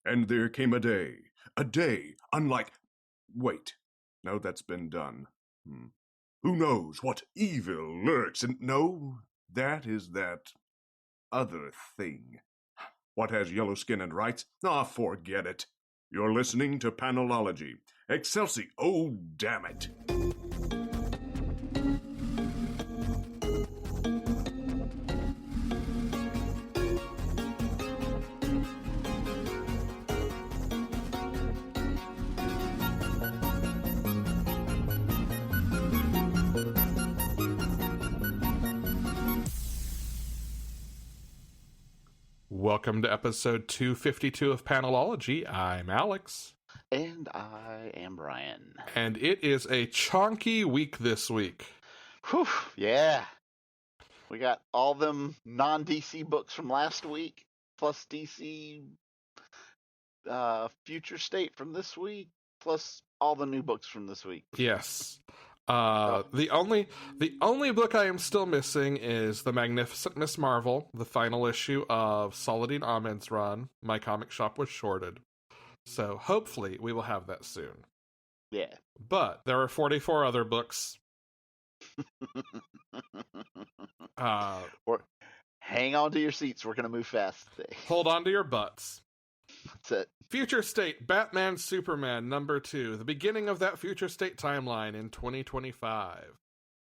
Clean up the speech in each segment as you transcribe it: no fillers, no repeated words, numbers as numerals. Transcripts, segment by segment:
And there came a day unlike... Wait, no, that's been done. Who knows what evil lurks in... No, that is that other thing. What has yellow skin and rights? Ah, forget it. You're listening to Panelology. Excelsi, oh damn it. Welcome to episode 252 of Panelology. I'm Alex. And I am Brian. And it is a chonky week this week. Whew, yeah. We got all them non-DC books from last week, plus DC Future State from this week, plus all the new books from this week. Yes. The only book I am still missing is The Magnificent Miss Marvel, the final issue of Saladin Ahmed's run. My comic shop was shorted. So hopefully we will have that soon. Yeah. But there are 44 other books. Hang on to your seats. We're going to move fast today. Hold on to your butts. That's it. Future State, Batman Superman #2, the beginning of that Future State timeline in 2025.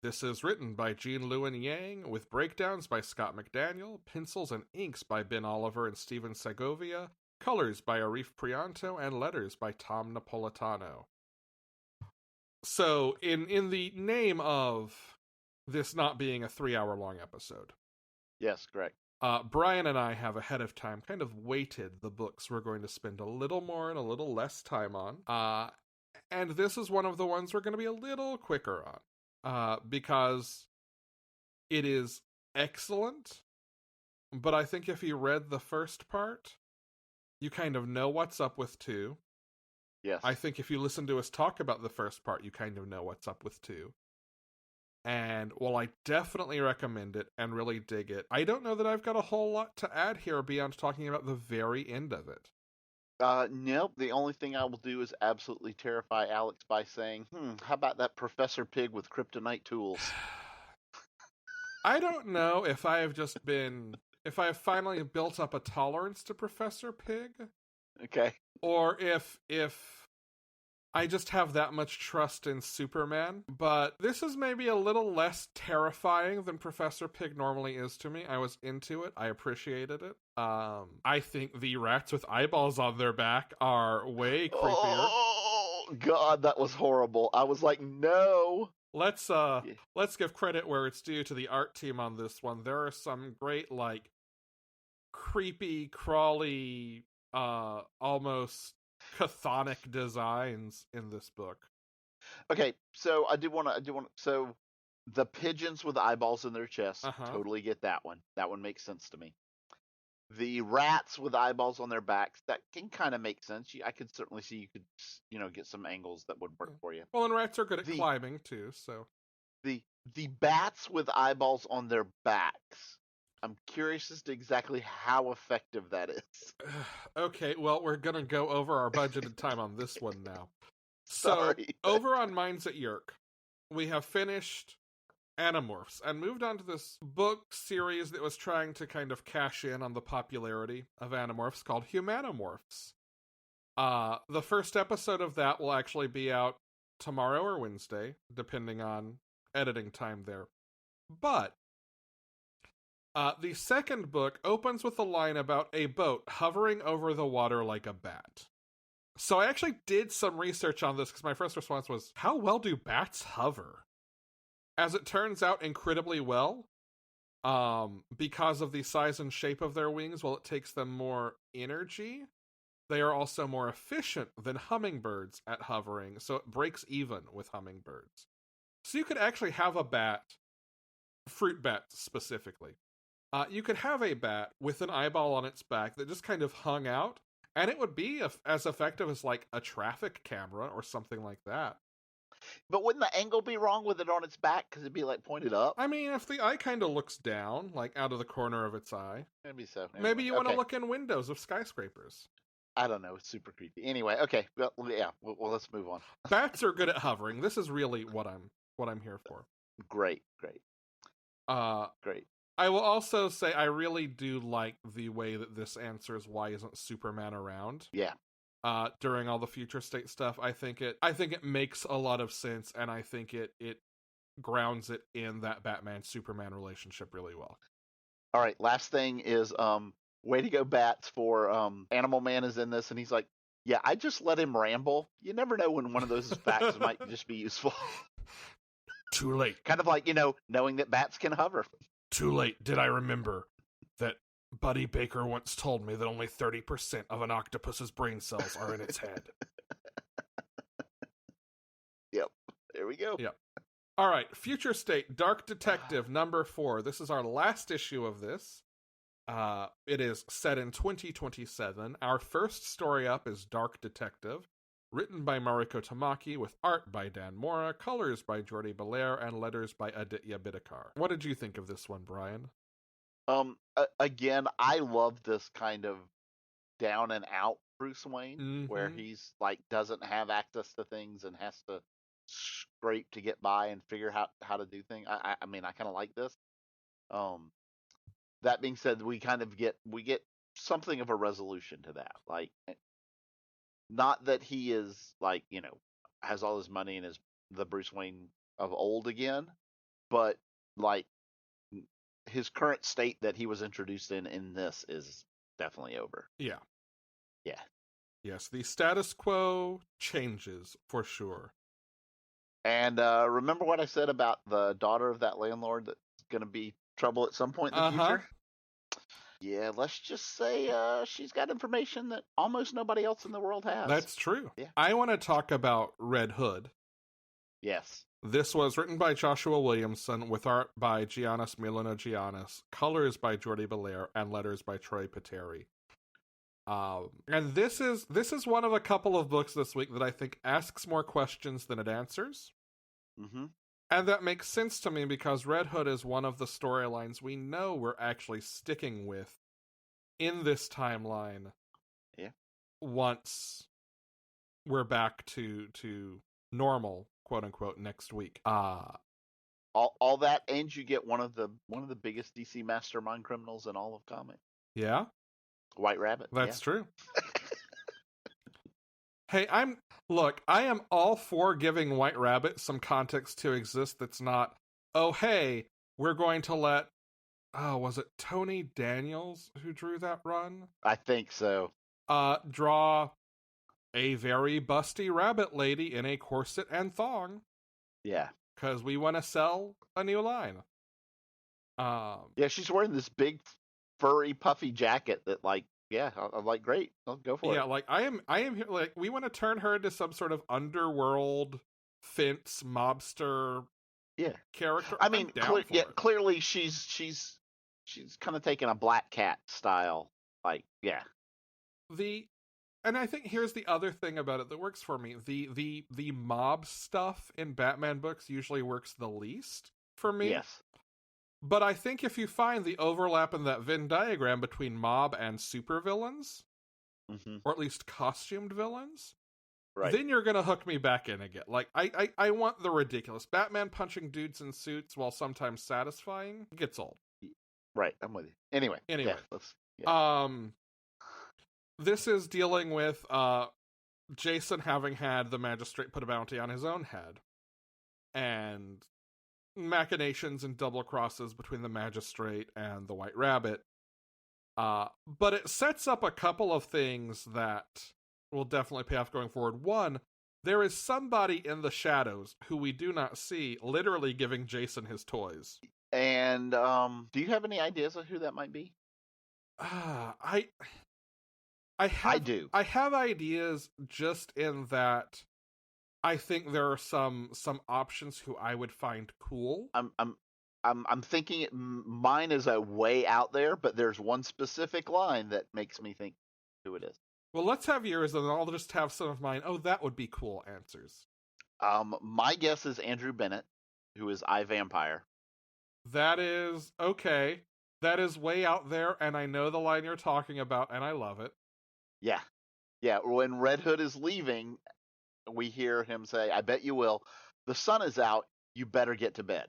This is written by Jean Lewin Yang, with breakdowns by Scott McDaniel, pencils and inks by Ben Oliver and Steven Segovia, colors by Arif Prianto, and letters by Tom Napolitano. So, in the name of this not being a 3-hour-long episode. Yes, correct. Brian and I have ahead of time kind of weighted the books we're going to spend a little more and a little less time on. And this is one of the ones we're going to be a little quicker on. Because it is excellent, but I think if you read the first part, you kind of know what's up with 2. Yes. I think if you listen to us talk about the first part, you kind of know what's up with 2. And while I definitely recommend it and really dig it, I don't know that I've got a whole lot to add here beyond talking about the very end of it. Nope. The only thing I will do is absolutely terrify Alex by saying, how about that Professor Pig with kryptonite tools? I don't know if I have finally built up a tolerance to Professor Pig. Okay. Or if I just have that much trust in Superman, but this is maybe a little less terrifying than Professor Pig normally is to me. I was into it. I appreciated it. I think the rats with eyeballs on their back are way creepier. Oh, God, that was horrible. I was like, no. Let's give credit where it's due to the art team on this one. There are some great, like, creepy, crawly, almost chthonic designs in this book. Okay, so I do want to. So the pigeons with eyeballs in their chests, totally get that one. That one makes sense to me. The rats with eyeballs on their backs, that can kind of make sense. I could certainly see you could, get some angles that would work for you. Well, and rats are good at climbing too. So the bats with eyeballs on their backs. I'm curious as to exactly how effective that is. Okay, well, we're going to go over our budgeted time on this one now. Sorry. So, over on Minds at Yerk, we have finished Animorphs and moved on to this book series that was trying to kind of cash in on the popularity of Animorphs called Humanimorphs. The first episode of that will actually be out tomorrow or Wednesday, depending on editing time there. But the second book opens with a line about a boat hovering over the water like a bat. So I actually did some research on this because my first response was, how well do bats hover? As it turns out, incredibly well. Because of the size and shape of their wings, while it takes them more energy, they are also more efficient than hummingbirds at hovering, so it breaks even with hummingbirds. So you could actually have a bat, fruit bat specifically, you could have a bat with an eyeball on its back that just kind of hung out, and it would be as effective as, like, a traffic camera or something like that. But wouldn't the angle be wrong with it on its back? Because it'd be, like, pointed up? I mean, if the eye kind of looks down, like, out of the corner of its eye. Maybe so. Maybe you want to look in windows of skyscrapers. I don't know. It's super creepy. Anyway, okay. Well, yeah. Well, let's move on. Bats are good at hovering. This is really what I'm here for. Great. Great. I will also say I really do like the way that this answers why isn't Superman around. Yeah. During all the future state stuff, I think it makes a lot of sense, and I think it grounds it in that Batman Superman relationship really well. All right, last thing is way to go Bats for Animal Man is in this, and he's like, yeah, I just let him ramble. You never know when one of those facts might just be useful. Too late. Kind of like, knowing that bats can hover. Too late did I remember that Buddy Baker once told me that only 30% of an octopus's brain cells are in its head. Yep, there we go. Yep. All right, Future State, Dark Detective, number 4. This is our last issue of this. It is set in 2027. Our first story up is Dark Detective, written by Mariko Tamaki, with art by Dan Mora, colors by Jordi Belair, and letters by Aditya Bidikar. What did you think of this one, Brian? Again, I love this kind of down and out Bruce Wayne, where he's like doesn't have access to things and has to scrape to get by and figure out how to do things. I mean, I kind of like this. That being said, we get something of a resolution to that. Like, not that he is like, has all his money and is the Bruce Wayne of old again, but like his current state that he was introduced in this is definitely over. Yeah. Yeah. Yes, the status quo changes for sure. And remember what I said about the daughter of that landlord that's going to be trouble at some point in the future? Yeah, let's just say she's got information that almost nobody else in the world has. That's true. Yeah. I want to talk about Red Hood. Yes. This was written by Joshua Williamson, with art by Giannis Milano-Giannis, colors by Jordi Belair, and letters by Troy Pateri. And this is one of a couple of books this week that I think asks more questions than it answers. Mm-hmm. And that makes sense to me because Red Hood is one of the storylines we know we're actually sticking with in this timeline. Yeah. Once we're back to normal, quote unquote, next week. All that, and you get one of the biggest DC mastermind criminals in all of comics. Yeah. White Rabbit. That's true. Hey, I am all for giving White Rabbit some context to exist that's not, oh, hey, we're going to let, was it Tony Daniels who drew that run? I think so. Draw a very busty rabbit lady in a corset and thong. Yeah. Because we want to sell a new line. Yeah, she's wearing this big, furry, puffy jacket that, like, yeah, I'm like, great, I'll go for it. Yeah, like I am here. Like, we want to turn her into some sort of underworld fence mobster. Yeah, character. I mean, clearly she's kind of taking a Black Cat style. Like, yeah. And I think here's the other thing about it that works for me. The mob stuff in Batman books usually works the least for me. Yes. But I think if you find the overlap in that Venn diagram between mob and supervillains, or at least costumed villains, right, then you're going to hook me back in again. Like, I want the ridiculous. Batman punching dudes in suits, while sometimes satisfying, gets old. Right, I'm with you. Anyway. Yeah, this is dealing with Jason having had the magistrate put a bounty on his own head. And machinations and double crosses between the magistrate and the White Rabbit. But it sets up a couple of things that will definitely pay off going forward. One, there is somebody in the shadows who we do not see literally giving Jason his toys. And do you have any ideas of who that might be? I do. I have ideas, just in that I think there are some options who I would find cool. I'm thinking mine is a way out there, but there's one specific line that makes me think who it is. Well, let's have yours, and I'll just have some of mine. Oh, that would be cool answers. My guess is Andrew Bennett, who is iVampire. That is okay. That is way out there, and I know the line you're talking about, and I love it. Yeah. Yeah, when Red Hood is leaving, we hear him say, "I bet you will. The sun is out. You better get to bed."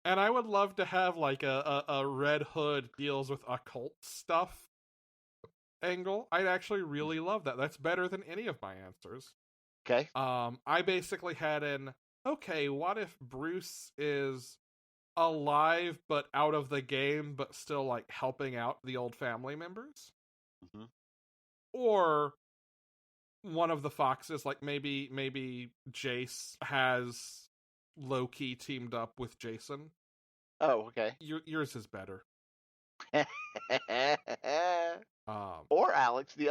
And I would love to have like a Red Hood deals with occult stuff angle. I'd actually really love that. That's better than any of my answers. Okay. I basically had okay, what if Bruce is alive but out of the game but still like helping out the old family members? Mm-hmm. Or one of the foxes, like maybe Jace has Loki teamed up with Jason. Oh, okay. Yours is better. Or Alex, the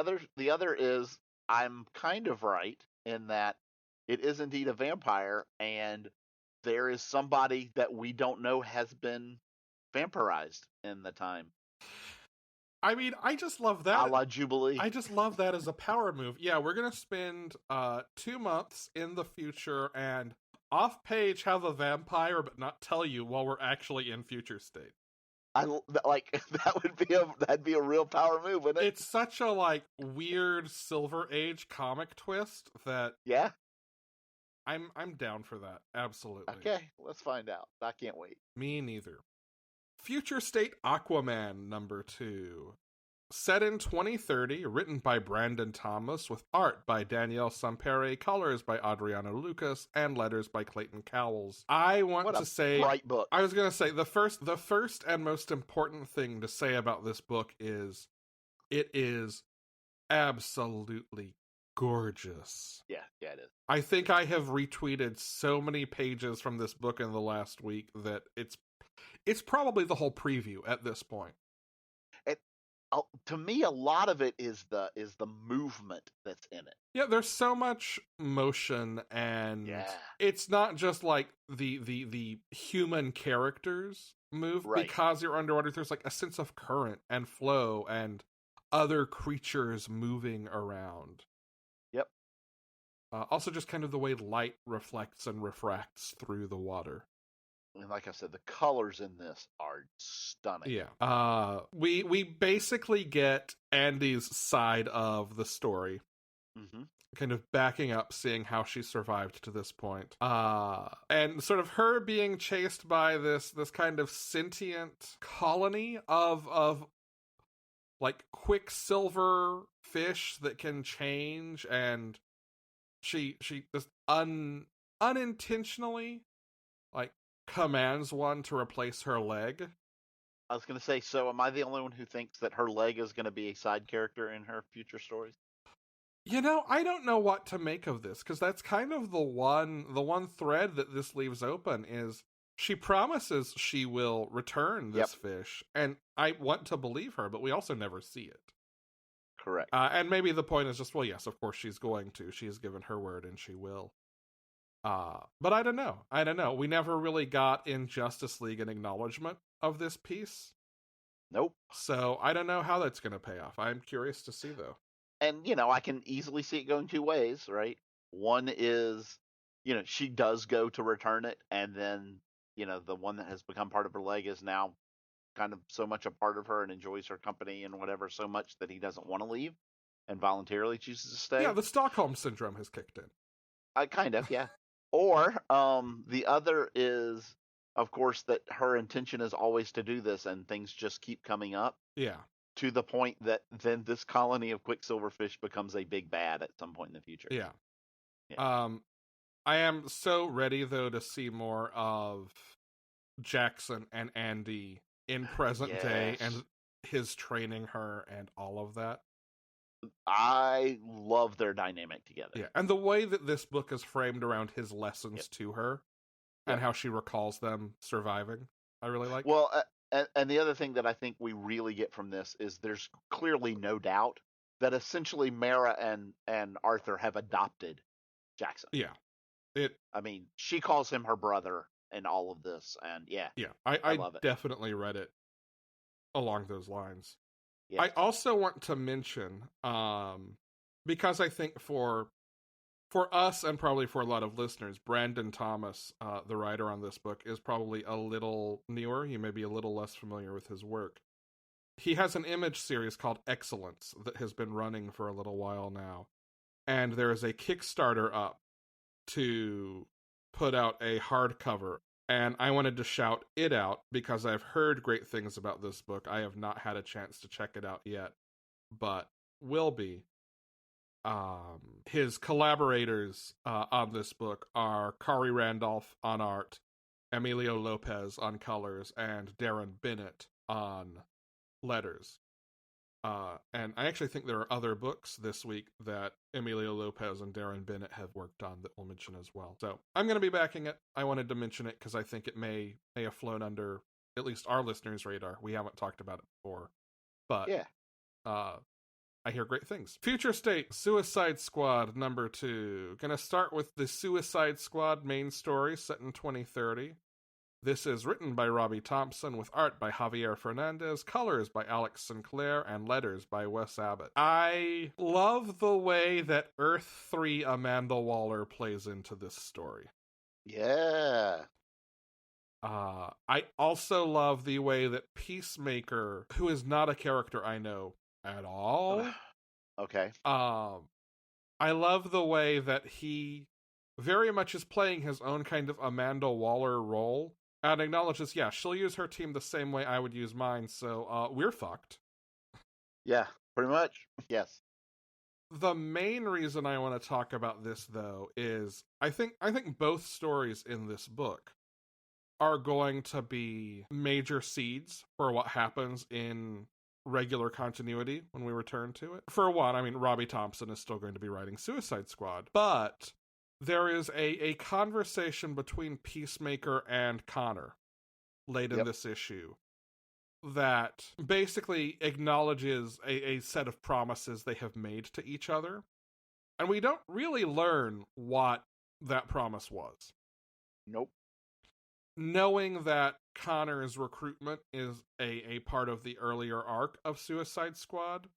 other is, I'm kind of right in that it is indeed a vampire, and there is somebody that we don't know has been vampirized in the time. I mean, I just love that. A la Jubilee. I just love that as a power move. Yeah, we're gonna spend 2 months in the future and off page have a vampire, but not tell you while we're actually in future state. I like that'd be a real power move, wouldn't it? It's such a like weird Silver Age comic twist that Yeah. I'm down for that. Absolutely. Okay, let's find out. I can't wait. Me neither. Future State Aquaman #2. Set in 2030, written by Brandon Thomas, with art by Danielle Sampere, colors by Adriano Lucas, and letters by Clayton Cowles. I want to say, bright book. I was going to say the first and most important thing to say about this book is it is absolutely gorgeous. Yeah, it is. I think I have retweeted so many pages from this book in the last week that it's probably the whole preview at this point. To me, a lot of it is the movement that's in it. Yeah, there's so much motion, and it's not just like the human characters move because you're underwater. There's like a sense of current and flow and other creatures moving around. Yep. Also, just kind of the way light reflects and refracts through the water. And like I said, the colors in this are stunning. Yeah. We basically get Andy's side of the story. Mm-hmm. Kind of backing up, seeing how she survived to this point. And sort of her being chased by this kind of sentient colony of like quicksilver fish that can change, and she just unintentionally like commands one to replace her leg. I was going to say, so am I the only one who thinks that her leg is going to be a side character in her future stories? You know, I don't know what to make of this, because that's kind of the one thread that this leaves open is she promises she will return this fish, and I want to believe her, but we also never see it. Correct. And maybe the point is just, well, yes, of course she's going to. She has given her word, and she will. But I don't know. We never really got in Justice League an acknowledgement of this piece. Nope. So I don't know how that's going to pay off. I'm curious to see, though. And, I can easily see it going two ways, right? One is, she does go to return it, and then, the one that has become part of her leg is now kind of so much a part of her and enjoys her company and whatever so much that he doesn't want to leave and voluntarily chooses to stay. Yeah, the Stockholm Syndrome has kicked in. Kind of, yeah. Or the other is, of course, that her intention is always to do this, and things just keep coming up. Yeah. To the point that then this colony of quicksilver fish becomes a big bad at some point in the future. Yeah. I am so ready, though, to see more of Jackson and Andy in present day and his training her and all of that. I love their dynamic together. Yeah, and the way that this book is framed around his lessons to her and how she recalls them surviving, I really like. Well, and the other thing that I think we really get from this is there's clearly no doubt that essentially Mara and Arthur have adopted Jackson. Yeah. I mean, she calls him her brother in all of this, and I love it. Definitely read it along those lines. Yes. I also want to mention, because I think for us and probably for a lot of listeners, Brandon Thomas, the writer on this book, is probably a little newer. You may be a little less familiar with his work. he has an Image series called Excellence that has been running for a little while now. And there is a Kickstarter up to put out a hardcover. And I wanted to shout it out because I've heard great things about this book. I have not had a chance to check it out yet, but will be. His collaborators on this book are Kari Randolph on art, Emilio Lopez on colors, and Darren Bennett on letters. And I actually think there are other books this week that Emilio Lopez and Darren Bennett have worked on that we'll mention as well. So I'm going to be backing it. I wanted to mention it because I think it may have flown under at least our listeners' radar. We haven't talked about it before, but yeah. I hear great things. Future State, Suicide Squad #2. Gonna start with the Suicide Squad main story set in 2030. This is written by Robbie Thompson with art by Javier Fernandez, colors by Alex Sinclair, and letters by Wes Abbott. I love the way that Earth 3 Amanda Waller plays into this story. Yeah. I also love the way that Peacemaker, who is not a character I know at all. Okay. I love the way that he very much is playing his own kind of Amanda Waller role and acknowledges, yeah, she'll use her team the same way I would use mine, so we're fucked. Yeah, pretty much. Yes. The main reason I want to talk about this, though, is I think both stories in this book are going to be major seeds for what happens in regular continuity when we return to it. For one, I mean, Robbie Thompson is still going to be writing Suicide Squad, but there is a conversation between Peacemaker and Connor late in this issue that basically acknowledges a set of promises they have made to each other. And we don't really learn what that promise was. Nope. Knowing that Connor's recruitment is a part of the earlier arc of Suicide Squad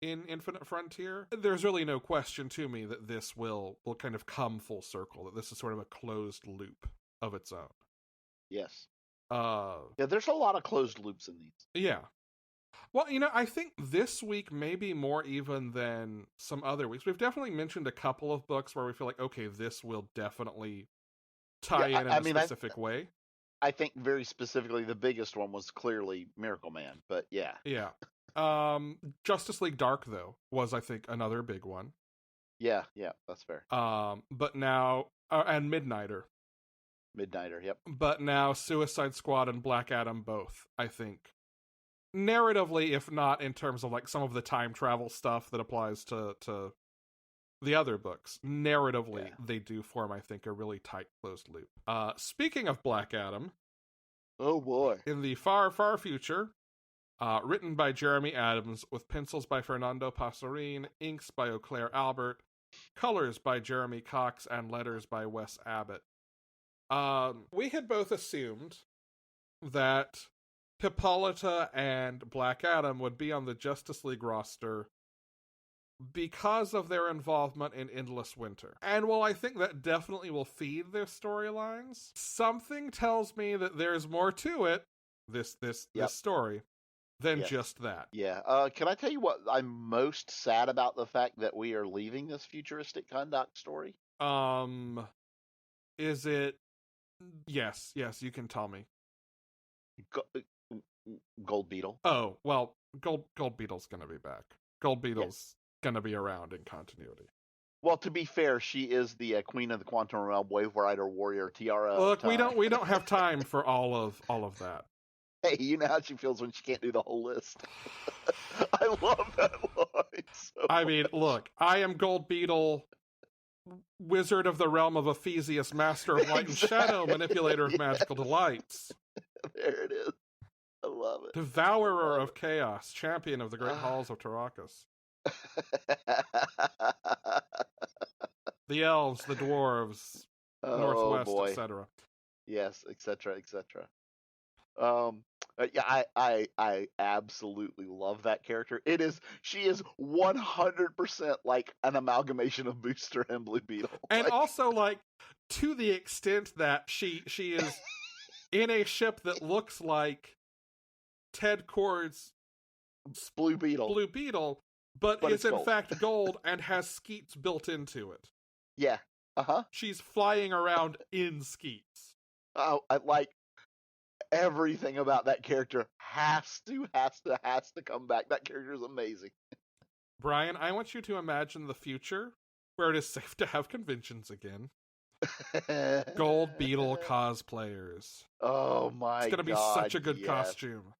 in Infinite Frontier, there's really no question to me that this will kind of come full circle, that this is sort of a closed loop of its own. Yes. Yeah, there's a lot of closed loops in these. Yeah. Well, I think this week maybe more even than some other weeks. We've definitely mentioned a couple of books where we feel like, okay, this will definitely tie in a specific way. I think very specifically the biggest one was clearly Miracle Man, but yeah. Yeah. Justice League Dark, though, was, I think, another big one. Yeah, that's fair. But now, and Midnighter, yep. But now Suicide Squad and Black Adam both, I think. Narratively, if not in terms of, like, some of the time travel stuff that applies to the other books, narratively, they do form, I think, a really tight closed loop. Speaking of Black Adam, oh boy, in the far, far future, written by Jeremy Adams with pencils by Fernando Pasarin, inks by Eau Claire Albert, colors by Jeremy Cox, and letters by Wes Abbott. We had both assumed that Hippolyta and Black Adam would be on the Justice League roster because of their involvement in Endless Winter. And while I think that definitely will feed their storylines, something tells me that there's more to it, this story, than just that. Yeah. Can I tell you what I'm most sad about the fact that we are leaving this futuristic conduct story? Is it... Yes, you can tell me. Gold Beetle. Oh, well, Gold Beetle's gonna be back. Gold Beetle's gonna be around in continuity. Well, to be fair, she is the queen of the quantum realm, wave rider, warrior, tiara. Look, we don't have time for all of that. Hey, you know how she feels when she can't do the whole list. I love that line. I mean, look, I am Gold Beetle, wizard of the realm of Ephesius, master of light and shadow, manipulator of magical delights. There it is. I love it. Devourer of chaos, champion of the great halls of Tarakas. The elves, the dwarves, northwest, etc. Yes, etc., etc. Yeah, I absolutely love that character. She is 100% like an amalgamation of Booster and Blue Beetle. And also, like, to the extent that she is in a ship that looks like Ted Kord's Blue Beetle, but is in gold. fact gold and has skeets built into it. Yeah. She's flying around in skeets. Oh, I like everything about that character. Has to come back. That character is amazing. Brian, I want you to imagine the future where it is safe to have conventions again. Gold Beetle cosplayers. Oh my god. It's going to be such a good costume.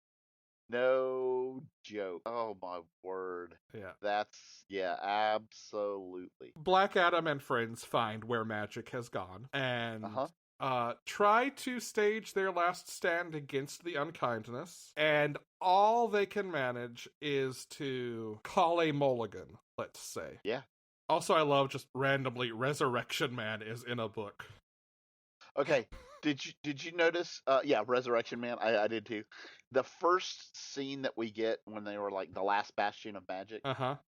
No joke. Oh my word. Yeah. Absolutely. Black Adam and friends find where magic has gone and try to stage their last stand against the unkindness, and all they can manage is to call a mulligan, let's say. Yeah. Also, I love just randomly Resurrection Man is in a book. Okay. Did you notice? Yeah, Resurrection Man. I did too. The first scene that we get when they were like the last bastion of magic. A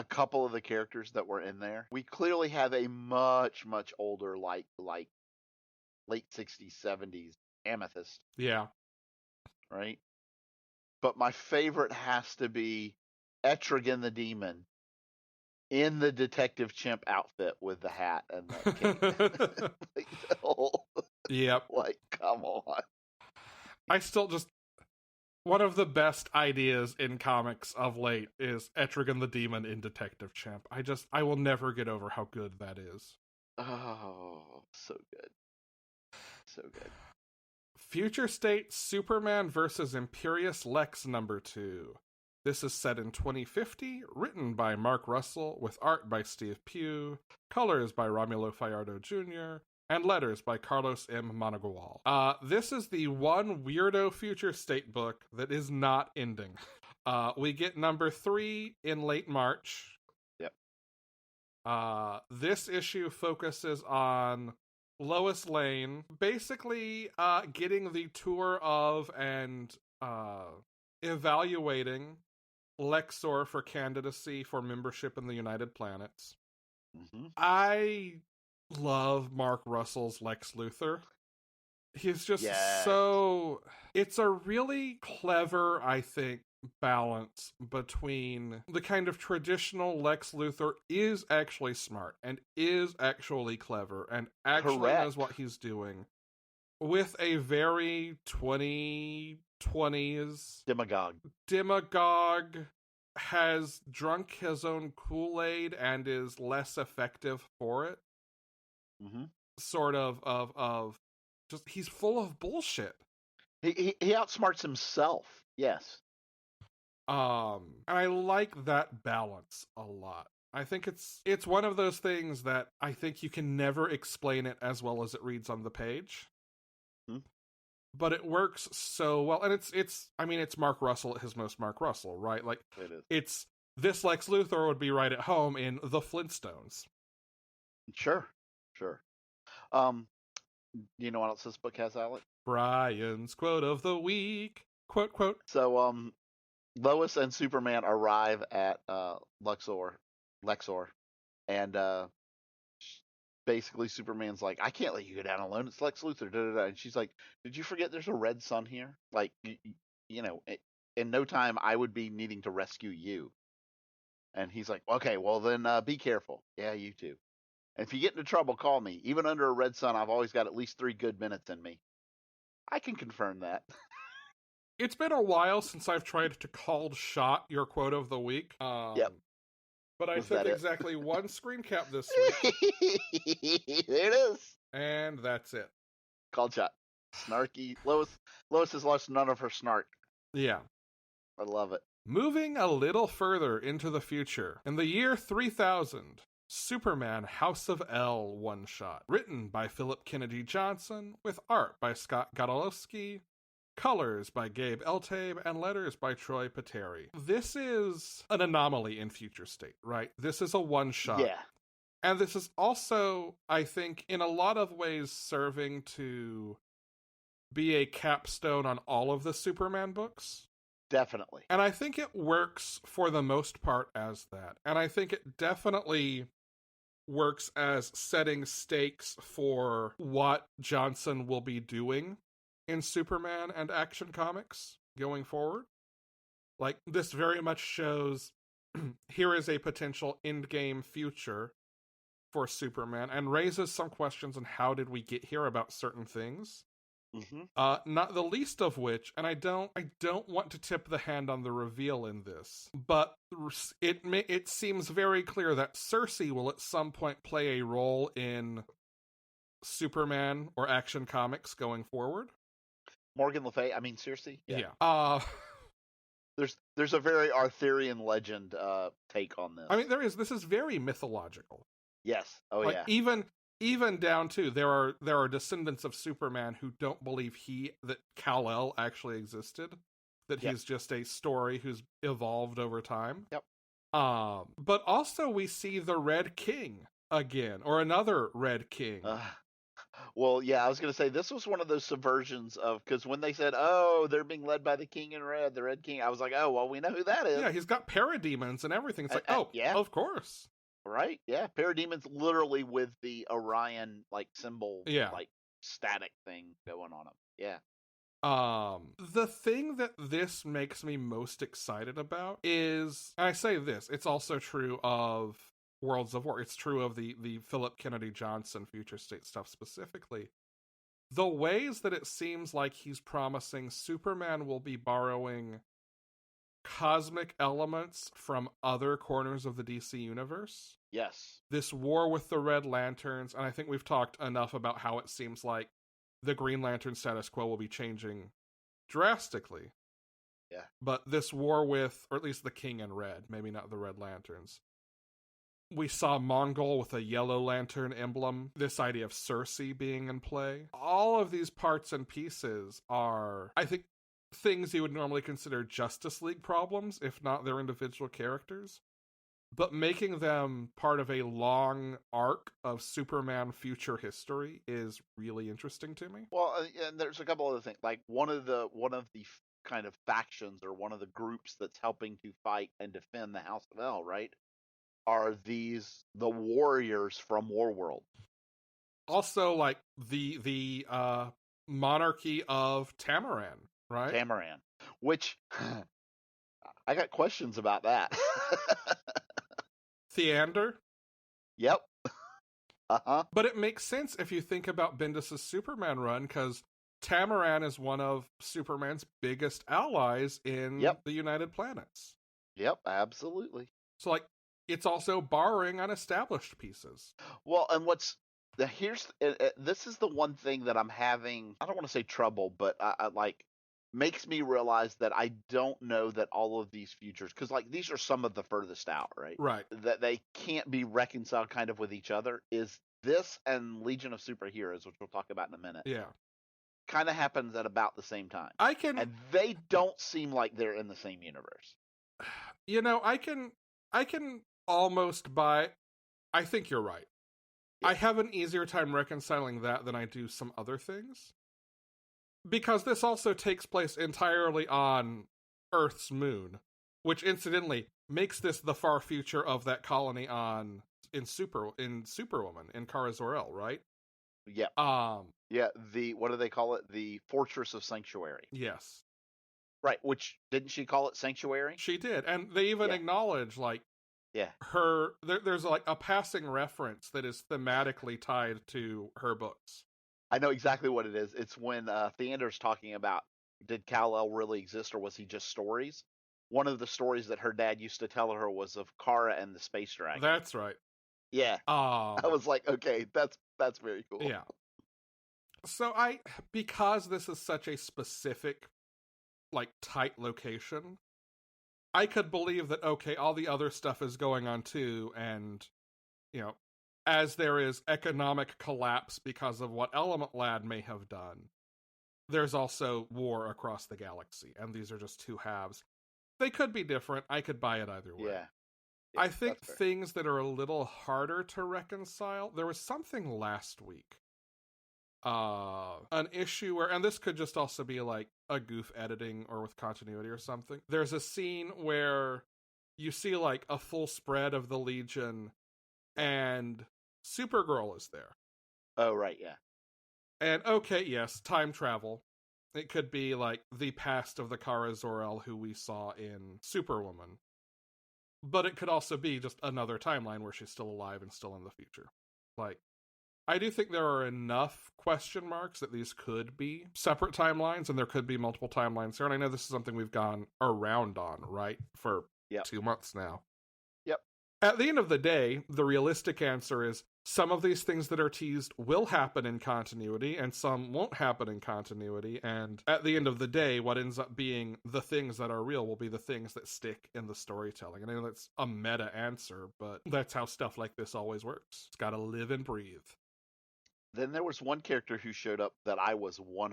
couple of the characters that were in there, we clearly have a much older, like late 60s, 70s Amethyst. Yeah. Right. But my favorite has to be Etrigan the Demon in the Detective Chimp outfit with the hat and the cape. Yep. Like, come on. I still just... One of the best ideas in comics of late is Etrigan the Demon in Detective Chimp. I will never get over how good that is. Oh, so good. So good. Future State Superman vs. Imperious Lex #2. This is set in 2050, written by Mark Russell, with art by Steve Pugh, colors by Romulo Fajardo Jr., and letters by Carlos M. Monagwal. This is the one weirdo Future State book that is not ending. We get #3 in late March. Yep. This issue focuses on Lois Lane basically getting the tour of and evaluating Lexor for candidacy for membership in the United Planets. Mm-hmm. I love Mark Russell's Lex Luthor. He's just so... It's a really clever, I think, balance between the kind of traditional Lex Luthor is actually smart and is actually clever and actually knows what he's doing, with a very 2020s demagogue, has drunk his own Kool-Aid and is less effective for it. Mm-hmm. Sort of just, he's full of bullshit. He outsmarts himself. Yes. And I like that balance a lot. I think it's one of those things that I think you can never explain it as well as it reads on the page. Mm-hmm. But it works so well, and it's Mark Russell at his most Mark Russell, right? Like, it is. It's this Lex Luthor would be right at home in the Flintstones. Sure. You know what else this book has, Alec? Brian's quote of the week. Quote. So, Lois and Superman arrive at Lexor, and basically Superman's like, I can't let you go down alone. It's Lex Luthor. Da, da, da. And she's like, did you forget there's a red sun here? Like, you know, in no time I would be needing to rescue you. And he's like, okay, well then be careful. Yeah, you too. And if you get into trouble, call me. Even under a red sun, I've always got at least 3 good minutes in me. I can confirm that. It's been a while since I've tried to called shot your quote of the week. Yep. But I took exactly one screen cap this week. There it is. And that's it. Called shot. Snarky. Lois has lost none of her snark. Yeah. I love it. Moving a little further into the future, in the year 3000, Superman House of L one-shot, written by Philip Kennedy Johnson, with art by Scott Godolowski, colors by Gabe Eltabe, and letters by Troy Pateri. This is an anomaly in Future State, right? This is a one-shot. Yeah. And this is also, I think, in a lot of ways serving to be a capstone on all of the Superman books. Definitely. And I think it works for the most part as that. And I think it definitely works as setting stakes for what Johnson will be doing in Superman and Action Comics going forward. Like, this very much shows here is a potential end-game future for Superman, and raises some questions on how did we get here about certain things. Not the least of which, and I don't want to tip the hand on the reveal in this, but it seems very clear that Cersei will at some point play a role in Superman or Action Comics going forward. Morgan Le Fay, I mean Cersei. Yeah. There's a very Arthurian legend take on this. I mean, this is very mythological. Yes. Oh, like, yeah. Even down to there are descendants of Superman who don't believe that Kal-El actually existed, that he's just a story who's evolved over time. Yep. But also we see the Red King again, or another Red King. Well, yeah, I was going to say this was one of those subversions of, because when they said, "Oh, they're being led by the King in Red, the Red King," I was like, "Oh, well, we know who that is." Yeah, he's got parademons and everything. It's like, yeah, of course. Right, yeah. Parademons literally with the Orion, like, symbol, like, static thing going on them. Yeah. The thing that this makes me most excited about is, and I say this, it's also true of Worlds of War. It's true of the Philip Kennedy Johnson Future State stuff specifically. The ways that it seems like he's promising Superman will be borrowing cosmic elements from other corners of the DC universe. Yes. This war with the Red Lanterns, and I think we've talked enough about how it seems like the Green Lantern status quo will be changing drastically. Yeah. But this war with, or at least the King in Red, maybe not the Red Lanterns. We saw Mongol with a Yellow Lantern emblem, this idea of Cersei being in play. All of these parts and pieces are, I think, things you would normally consider Justice League problems, if not their individual characters. But making them part of a long arc of Superman future history is really interesting to me. Well, and there's a couple other things. Like one of the kind of factions, or one of the groups that's helping to fight and defend the House of El, right, are the warriors from Warworld. Also, like the monarchy of Tamaran, right? Tamaran, which I got questions about that. Theander? Yep. Uh-huh. But it makes sense if you think about Bendis' Superman run, because Tamaran is one of Superman's biggest allies in the United Planets. Yep, absolutely. So, like, it's also borrowing on established pieces. Well, and this is the one thing that I'm having, I don't want to say trouble, but I like, makes me realize that I don't know that all of these futures, because like these are some of the furthest out, right? Right. That they can't be reconciled kind of with each other. Is this and Legion of Superheroes, which we'll talk about in a minute. Yeah. Kind of happens at about the same time. And they don't seem like they're in the same universe. You know, I can almost buy. I think you're right. Yeah. I have an easier time reconciling that than I do some other things. Because this also takes place entirely on Earth's moon, which incidentally makes this the far future of that colony in Superwoman, in Kara Zor-El, right? Yeah. Yeah, what do they call it? The Fortress of Sanctuary. Yes. Right, which, didn't she call it Sanctuary? She did, and they even acknowledge, like, there's like a passing reference that is thematically tied to her books. I know exactly what it is. It's when Theander's talking about, did Kal-El really exist, or was he just stories? One of the stories that her dad used to tell her was of Kara and the Space Dragon. That's right. Yeah. I was like, okay, that's very cool. Yeah. So because this is such a specific, like, tight location, I could believe that, okay, all the other stuff is going on too, and, you know, as there is economic collapse because of what Element Lad may have done, there's also war across the galaxy, and these are just two halves. They could be different. I could buy it either way. Yeah. I think things that are a little harder to reconcile, there was something last week. An issue where, and this could just also be like a goof editing or with continuity or something. There's a scene where you see like a full spread of the Legion and Supergirl is there. Oh, right, yeah. And okay, yes, time travel. It could be like the past of the Kara Zor-El who we saw in Superwoman. But it could also be just another timeline where she's still alive and still in the future. Like, I do think there are enough question marks that these could be separate timelines, and there could be multiple timelines here. And I know this is something we've gone around on, right? For 2 months now. Yep. At the end of the day, the realistic answer is some of these things that are teased will happen in continuity, and some won't happen in continuity. And at the end of the day, what ends up being the things that are real will be the things that stick in the storytelling. And I know that's a meta answer, but that's how stuff like this always works. It's got to live and breathe. Then there was one character who showed up that I was 100%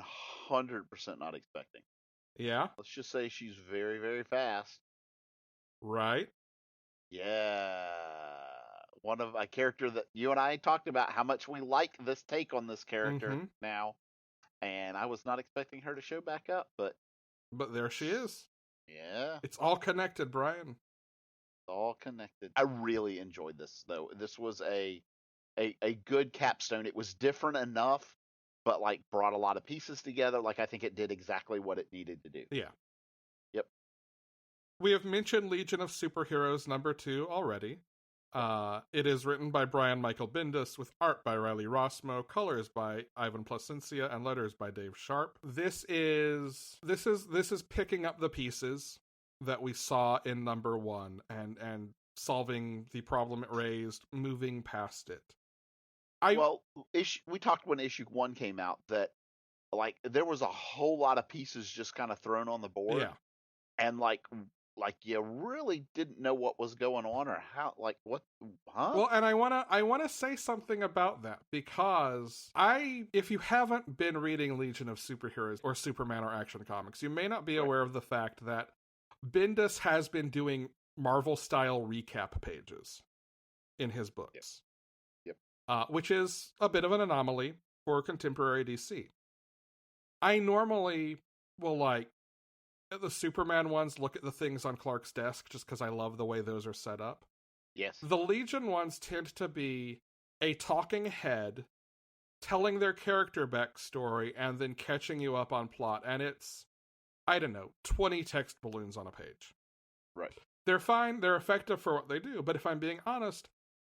not expecting. Yeah? Let's just say she's very, very fast. Right? Yeah. One of a character that you and I talked about how much we like this take on this character now. And I was not expecting her to show back up, but there she is. Yeah. It's all connected, Brian. It's all connected. I really enjoyed this, though. This was a good capstone. It was different enough, but like brought a lot of pieces together. Like I think it did exactly what it needed to do. Yeah. Yep. We have mentioned Legion of Superheroes #2 already. It is written by Brian Michael Bendis with art by Riley Rossmo, colors by Ivan Placencia, and letters by Dave Sharp. This is picking up the pieces that we saw in #1 and solving the problem it raised, moving past it. We talked when issue 1 came out that like there was a whole lot of pieces just kind of thrown on the board. Yeah. And like you really didn't know what was going on or how, like what, huh? Well, and I wanna say something about that because if you haven't been reading Legion of Superheroes or Superman or Action Comics, you may not be aware of the fact that Bendis has been doing Marvel-style recap pages in his books. Yep. Which is a bit of an anomaly for contemporary DC. I normally will like the Superman ones look at the things on Clark's desk just because I love the way those are set up. Yes. The Legion ones tend to be a talking head telling their character backstory and then catching you up on plot. And it's, I don't know, 20 text balloons on a page. Right. They're fine. They're effective for what they do. But if I'm being honest,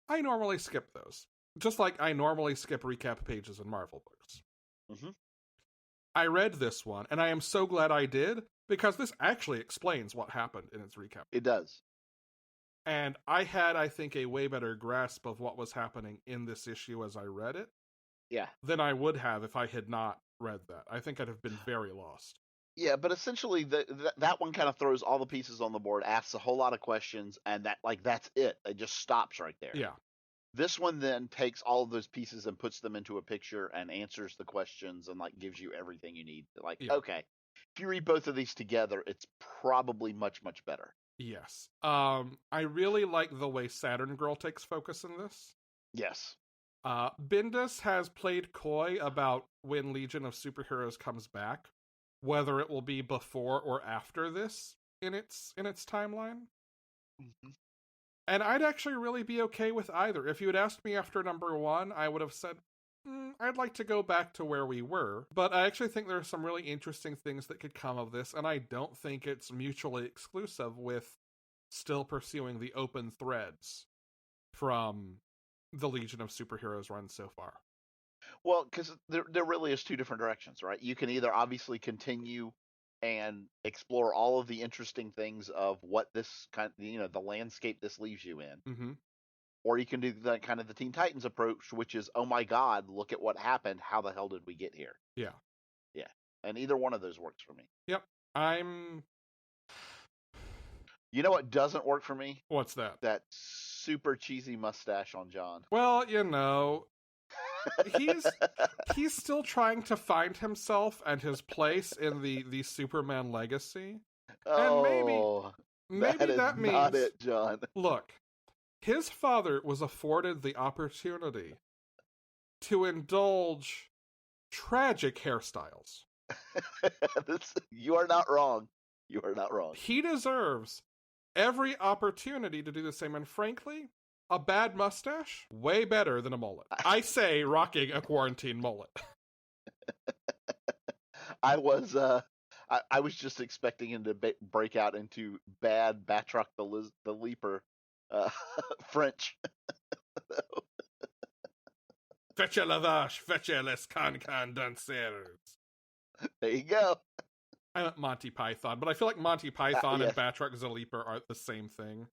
I normally skip those. Just like I normally skip recap pages in Marvel books. Mm-hmm. I read this one, and I am so glad I did, because this actually explains what happened in its recap. It does. And I had, I think, a way better grasp of what was happening in this issue as I read it. Yeah. Than I would have if I had not read that. I think I'd have been very lost. Yeah, but essentially that one kind of throws all the pieces on the board, asks a whole lot of questions, and that's it. It just stops right there. Yeah. This one then takes all of those pieces and puts them into a picture and answers the questions and like gives you everything you need. Like, okay, if you read both of these together, it's probably much, much better. Yes. I really like the way Saturn Girl takes focus in this. Yes. Bendis has played coy about when Legion of Superheroes comes back, whether it will be before or after this in its timeline. Mm-hmm. And I'd actually really be okay with either. If you had asked me after #1, I would have said, I'd like to go back to where we were. But I actually think there are some really interesting things that could come of this, and I don't think it's mutually exclusive with still pursuing the open threads from the Legion of Superheroes run so far. Well, because there really is two different directions, right? You can either obviously continue and explore all of the interesting things of what this kind of, the landscape this leaves you in. Mm-hmm. Or you can do the kind of the Teen Titans approach, which is, oh my God, look at what happened. How the hell did we get here? Yeah. Yeah. And either one of those works for me. Yep. You know what doesn't work for me? What's that? That super cheesy mustache on John. Well, he's still trying to find himself and his place in the Superman legacy. Oh, and maybe that means not it, John. Look, his father was afforded the opportunity to indulge tragic hairstyles. You are not wrong. You are not wrong. He deserves every opportunity to do the same, and frankly, a bad mustache, way better than a mullet. I say rocking a quarantine mullet. I was I was just expecting him to break out into bad Batroc the Leaper uh, French. Fetch la vache, fetch les can danseurs. There you go. I meant Monty Python, but I feel like Monty Python yes. and Batroc the Leaper are the same thing.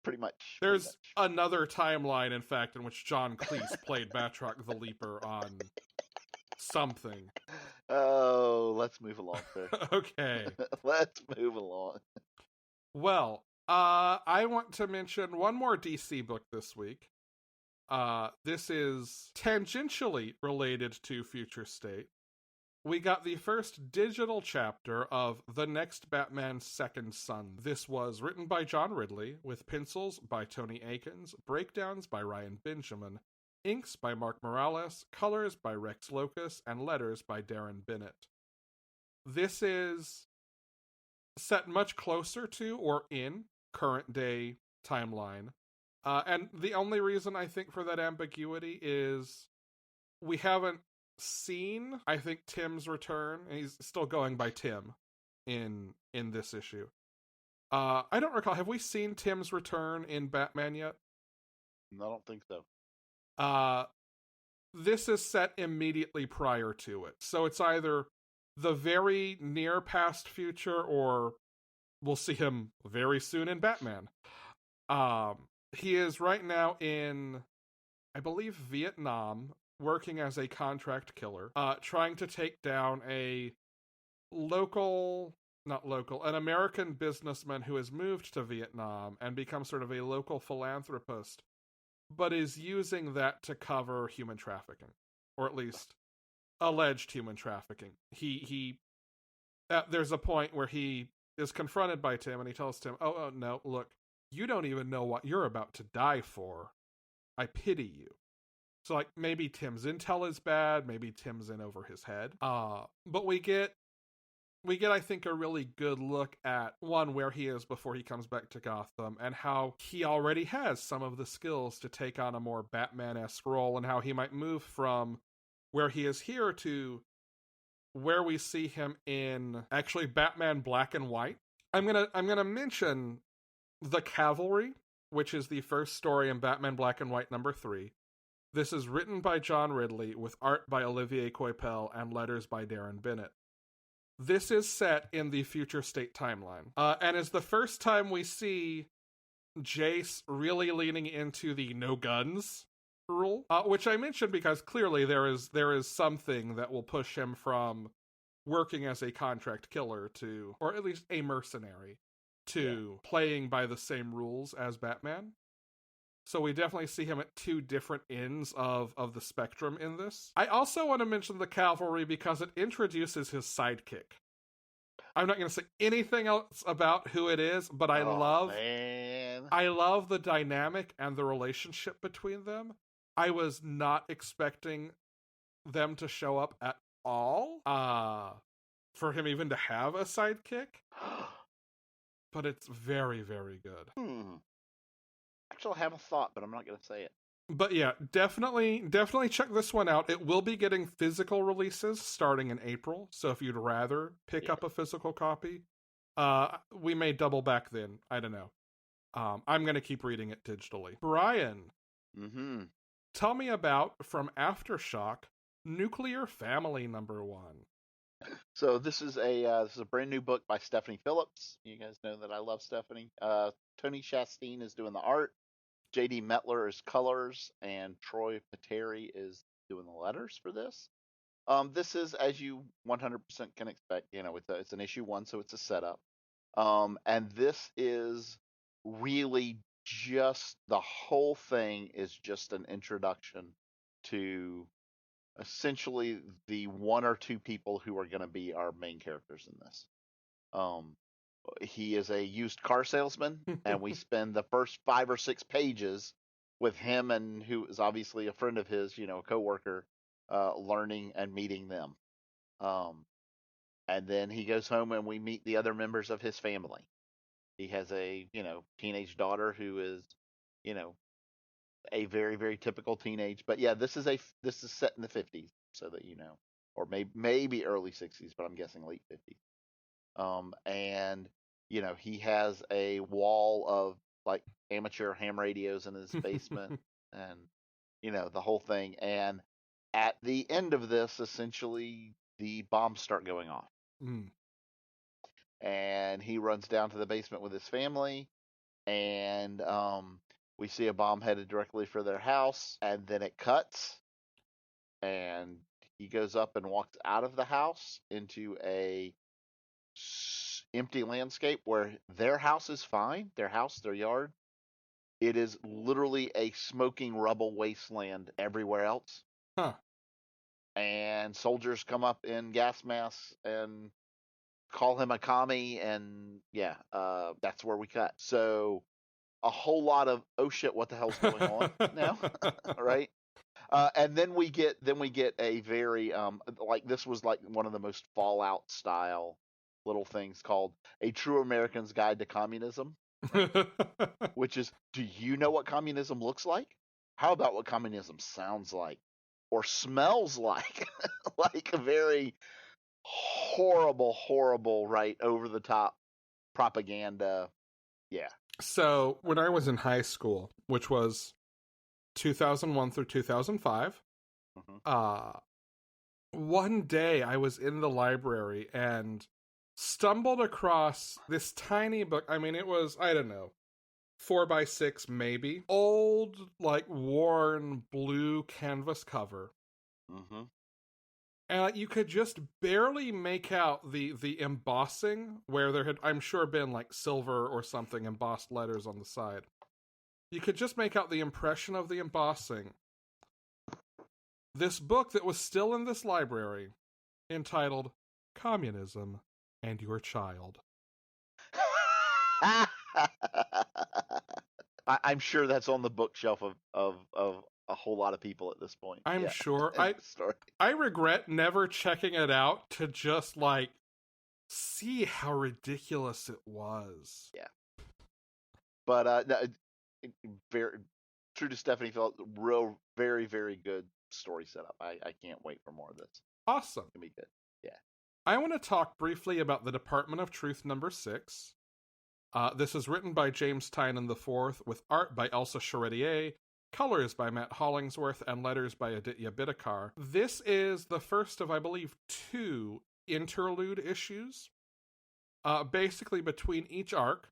Pretty much. There's another timeline, in fact, in which John Cleese played Batroc the Leaper on something. Oh, let's move along, sir. Okay. Let's move along. Well, I want to mention one more DC book this week. This is tangentially related to Future State. We got the first digital chapter of The Next Batman's Second Son. This was written by John Ridley, with pencils by Tony Akins, breakdowns by Ryan Benjamin, inks by Mark Morales, colors by Rex Locus, and letters by Darren Bennett. This is set much closer to or in current day timeline. And the only reason I think for that ambiguity is we haven't seen, I think, Tim's return, and he's still going by Tim in this issue. I don't recall, have we seen Tim's return in Batman yet? I don't think so. This is set immediately prior to it. So it's either the very near past future, or we'll see him very soon in Batman. He is right now in, I believe, Vietnam, working as a contract killer, trying to take down an American businessman who has moved to Vietnam and become sort of a local philanthropist, but is using that to cover human trafficking, or at least alleged human trafficking. He there's a point where he is confronted by Tim, and he tells Tim, oh no, look, you don't even know what you're about to die for. I pity you. So, like, maybe Tim's intel is bad, maybe Tim's in over his head. But we get, I think, a really good look at, one, where he is before he comes back to Gotham, and how he already has some of the skills to take on a more Batman-esque role, and how he might move from where he is here to where we see him in, actually, Batman Black and White. I'm gonna mention The Cavalry, which is the first story in Batman Black and White #3. This is written by John Ridley, with art by Olivier Coipel and letters by Darren Bennett. This is set in the Future State timeline, and is the first time we see Jace really leaning into the no guns rule, which I mentioned because clearly there is something that will push him from working as a contract killer to, or at least a mercenary, to playing by the same rules as Batman. So we definitely see him at two different ends of the spectrum in this. I also want to mention the Cavalry because it introduces his sidekick. I'm not going to say anything else about who it is, but I love the dynamic and the relationship between them. I was not expecting them to show up at all, for him even to have a sidekick. But it's very, very good. Actually, I have a thought, but I'm not going to say it. But yeah, definitely check this one out. It will be getting physical releases starting in April, so if you'd rather pick up a physical copy, we may double back then. I don't know. I'm going to keep reading it digitally. Brian, tell me about, from Aftershock, Nuclear Family #1. So this is a brand new book by Stephanie Phillips. You guys know that I love Stephanie. Tony Chastain is doing the art. J.D. Mettler is colors, and Troy Pateri is doing the letters for this. This is, as you 100% can expect, it's an issue 1, so it's a setup. And this is really just, the whole thing is just an introduction to essentially the one or two people who are going to be our main characters in this. He is a used car salesman, and we spend the first 5 or 6 pages with him, and who is obviously a friend of his, a coworker, learning and meeting them. And then he goes home, and we meet the other members of his family. He has a, teenage daughter who is, a very, very typical teenage. But yeah, this is set in the 50s, so that you know. or maybe early 60s, but I'm guessing late 50s. And he has a wall of like amateur ham radios in his basement, and the whole thing. And at the end of this, essentially, the bombs start going off. And he runs down to the basement with his family, and we see a bomb headed directly for their house, and then it cuts, and he goes up and walks out of the house into a empty landscape where their house is fine, their yard. It is literally a smoking rubble wasteland everywhere else. Huh. And soldiers come up in gas masks and call him a commie, and that's where we cut. So a whole lot of, oh shit, what the hell's going on now? Right? And then we get a very like, this was like one of the most Fallout style little things called A True American's Guide to Communism, which is, do you know what communism looks like? How about what communism sounds like or smells like? Like a very horrible, right, over the top propaganda. Yeah. So when I was in high school, which was 2001 through 2005, one day I was in the library and stumbled across this tiny book. I mean, it was, I don't know, 4x6 maybe. Old, like, worn blue canvas cover. And you could just barely make out the embossing, where there had, I'm sure, been like silver or something embossed letters on the side. You could just make out the impression of the embossing. This book that was still in this library, entitled Communism and Your Child. I'm sure that's on the bookshelf of a whole lot of people at this point. I'm sure. I regret never checking it out to just, like, see how ridiculous it was. Yeah. But very true to Stephanie Phillips, real, very, very good story setup. I can't wait for more of this. Awesome. It's gonna be good. Yeah. I want to talk briefly about the Department of Truth #6. This is written by James Tynan IV, with art by Elsa Charretier, colors by Matt Hollingsworth, and letters by Aditya Bidikar. This is the first of, I believe, 2 interlude issues. Basically, between each arc,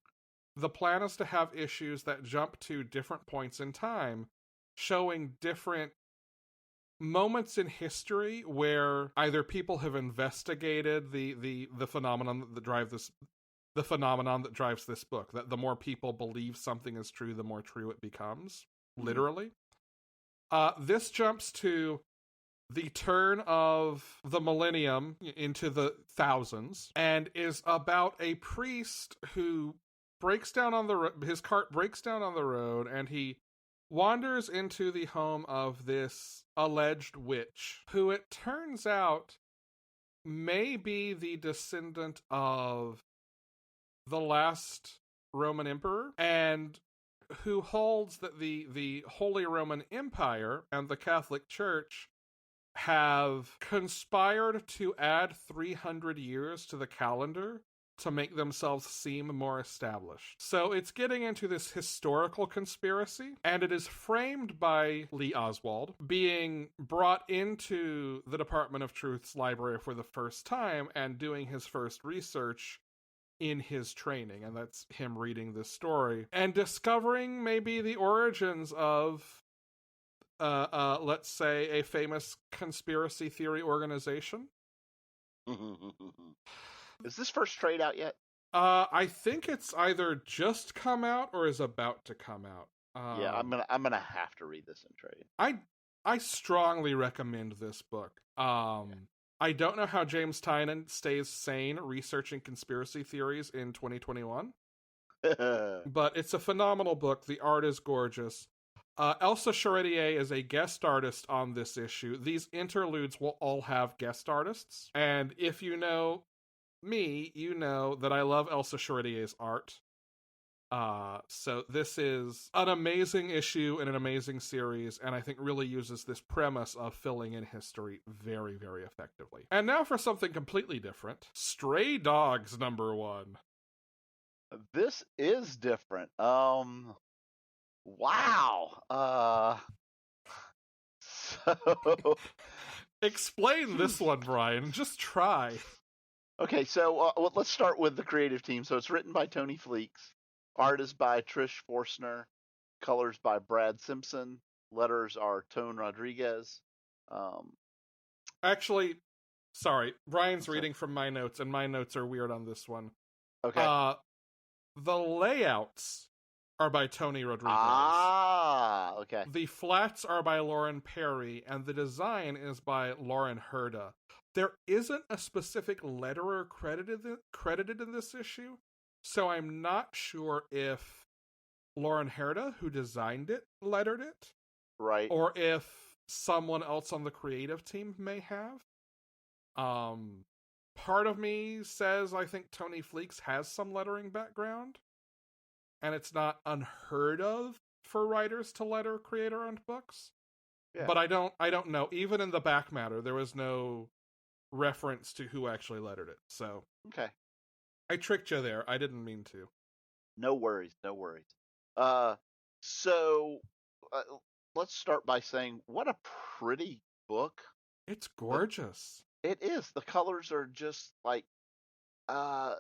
the plan is to have issues that jump to different points in time, showing different moments in history where either people have investigated the phenomenon that drives this book, that the more people believe something is true, the more true it becomes, literally. This jumps to the turn of the millennium into the thousands, and is about a priest who breaks down on his cart breaks down on the road, and he wanders into the home of this alleged witch, who it turns out may be the descendant of the last Roman emperor, and who holds that the Holy Roman Empire and the Catholic Church have conspired to add 300 years to the calendar to make themselves seem more established. So it's getting into this historical conspiracy, and it is framed by Lee Oswald, being brought into the Department of Truth's library for the first time and doing his first research in his training, and that's him reading this story and discovering maybe the origins of let's say a famous conspiracy theory organization. Is this first trade out yet? I think it's either just come out or is about to come out. Yeah, I'm gonna have to read this in trade. I strongly recommend this book. I don't know how James Tynan stays sane researching conspiracy theories in 2021. But it's a phenomenal book. The art is gorgeous. Elsa Charretier is a guest artist on this issue. These interludes will all have guest artists. And if you know me, you know that I love Elsa Charretier's art. So this is an amazing issue in an amazing series, and I think really uses this premise of filling in history very, very effectively. And now for something completely different. Stray Dogs #1. This is different. Wow. So explain this one, Brian. Just try. Okay, so let's start with the creative team. So it's written by Tony Fleeks, art is by Trish Forstner, colors by Brad Simpson, letters are Tone Rodriguez. Actually, sorry, Brian's reading from my notes, and my notes are weird on this one. Okay. The layouts are by Tony Rodriguez. Okay. The flats are by Lauren Perry, and the design is by Lauren Herda. There isn't a specific letterer credited in this issue, so I'm not sure if Lauren Herda, who designed it, lettered it. Right. Or if someone else on the creative team may have. Part of me says I think Tony Fleeks has some lettering background, and it's not unheard of for writers to letter creator-owned books. Yeah. But I don't know. Even in the back matter, there was no reference to who actually lettered it. So okay, I tricked you there. I didn't mean to. No worries. So let's start by saying what a pretty book. It's gorgeous. It is. The colors are just like kind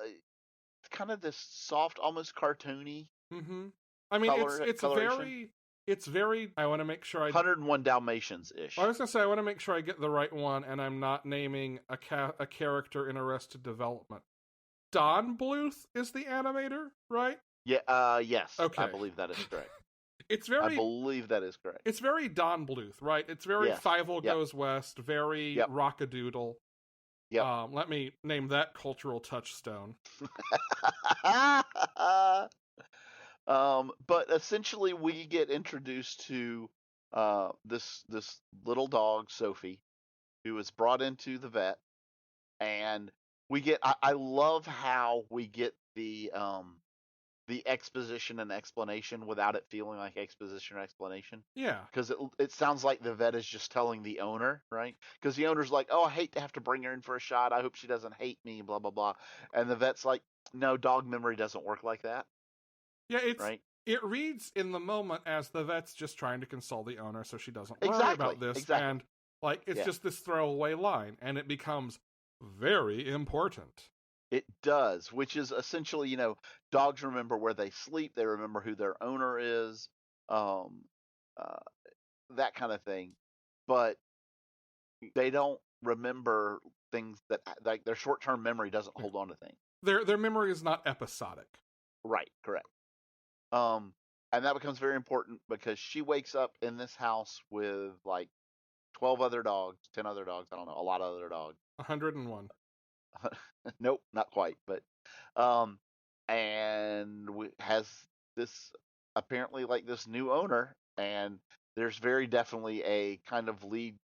of this soft, almost cartoony. Mm-hmm. I mean, it's very. I want to make sure 101 Dalmatians ish. I was gonna say I want to make sure I get the right one, and I'm not naming a character in Arrested Development. Don Bluth is the animator, right? Yeah. Yes. Okay. I believe that is correct. I believe that is correct. It's very Don Bluth, right? It's very Fievel Goes West, very Rockadoodle. Yeah. Let me name that cultural touchstone. But essentially, we get introduced to this little dog, Sophie, who is brought into the vet, and we get. I love how we get the exposition and explanation without it feeling like exposition or explanation. Yeah. Because it sounds like the vet is just telling the owner, right? Because the owner's like, oh, I hate to have to bring her in for a shot. I hope she doesn't hate me, blah, blah, blah. And the vet's like, no, dog memory doesn't work like that. Yeah, it reads in the moment as the vet's just trying to console the owner so she doesn't worry about this. Exactly. And it's just this throwaway line, and it becomes very important. It does, which is essentially, dogs remember where they sleep. They remember who their owner is, that kind of thing. But they don't remember things that, like, their short-term memory doesn't hold on to things. Their memory is not episodic. Right, correct. And that becomes very important because she wakes up in this house with, like, 12 other dogs, 10 other dogs, I don't know, a lot of other dogs. 101. Nope, not quite, but and has this apparently like this new owner, and there's very definitely a kind of lead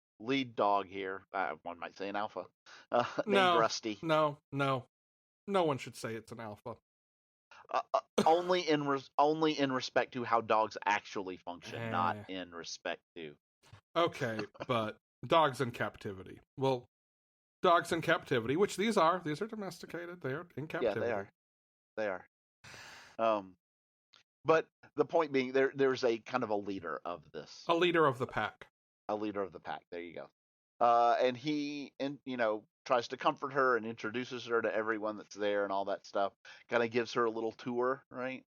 dog here. One might say an alpha, named Rusty. No one should say it's an alpha. Only in respect to how dogs actually function, not in respect to. Okay, but dogs in captivity. Well, dogs in captivity, which these are domesticated. They are in captivity. Yeah, they are. But the point being, there's a kind of a leader of this. A leader of the pack. A leader of the pack. There you go. And he, tries to comfort her and introduces her to everyone that's there and all that stuff. Kind of gives her a little tour, right?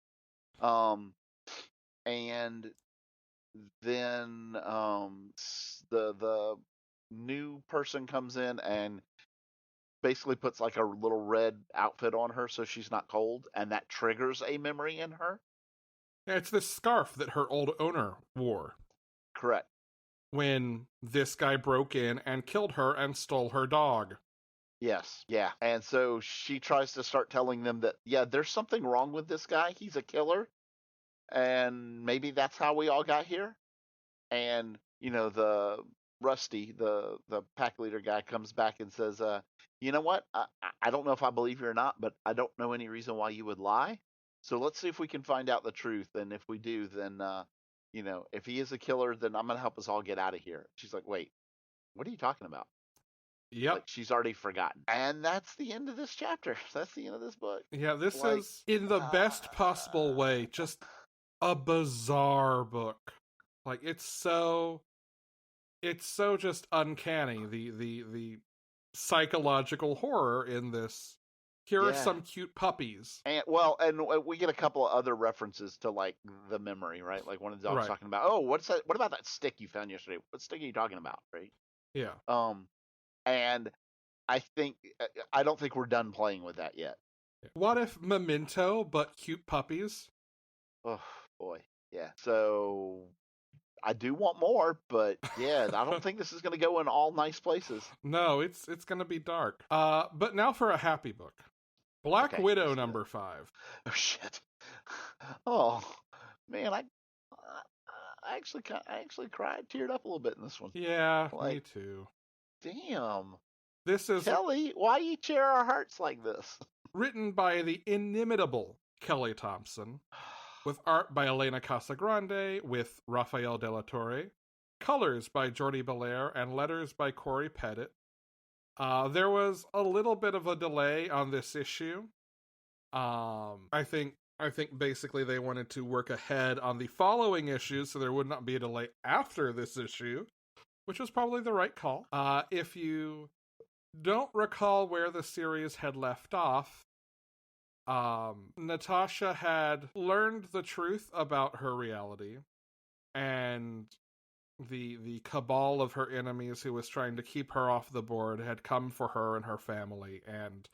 And then the new person comes in and basically puts like a little red outfit on her so she's not cold, and that triggers a memory in her. Yeah, it's this scarf that her old owner wore. Correct. When this guy broke in and killed her and stole her dog. Yes, yeah. And so she tries to start telling them that, there's something wrong with this guy. He's a killer. And maybe that's how we all got here. And, the Rusty, the pack leader guy, comes back and says, you know what? I don't know if I believe you or not, but I don't know any reason why you would lie. So let's see if we can find out the truth. And if we do, then, if he is a killer, then I'm going to help us all get out of here. She's like, wait, what are you talking about? Yep. Like, she's already forgotten. And that's the end of this chapter. That's the end of this book. Yeah, this is, in the best possible way, just a bizarre book. Like, it's so just uncanny, the psychological horror in this. Here are some cute puppies. And we get a couple of other references to, like, the memory, right? Like, one of the dogs talking about, oh, what's that? What about that stick you found yesterday? What stick are you talking about, right? Yeah. And I don't think we're done playing with that yet. What if Memento, but cute puppies? Oh, boy. Yeah. So I do want more, but yeah, I don't think this is going to go in all nice places. No, it's going to be dark. But now for a happy book. Black Widow #5. Oh, shit. Oh, man, I actually cried, teared up a little bit in this one. Yeah, me too. Damn. This is Kelly, why you tear our hearts like this? Written by the inimitable Kelly Thompson, with art by Elena Casagrande, with Rafael de la Torre, colors by Jordi Belair, and letters by Corey Pettit. There was a little bit of a delay on this issue. I think basically they wanted to work ahead on the following issues, so there would not be a delay after this issue, which was probably the right call. If you don't recall where the series had left off, Natasha had learned the truth about her reality, and the cabal of her enemies who was trying to keep her off the board had come for her and her family, and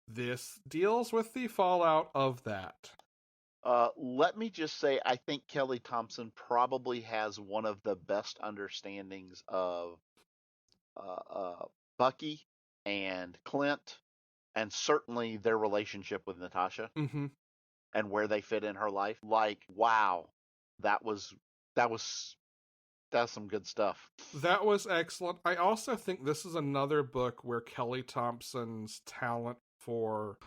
this deals with the fallout of that. Let me just say, I think Kelly Thompson probably has one of the best understandings of Bucky and Clint, and certainly their relationship with Natasha, and where they fit in her life. Like, wow, that's some good stuff. That was excellent. I also think this is another book where Kelly Thompson's talent for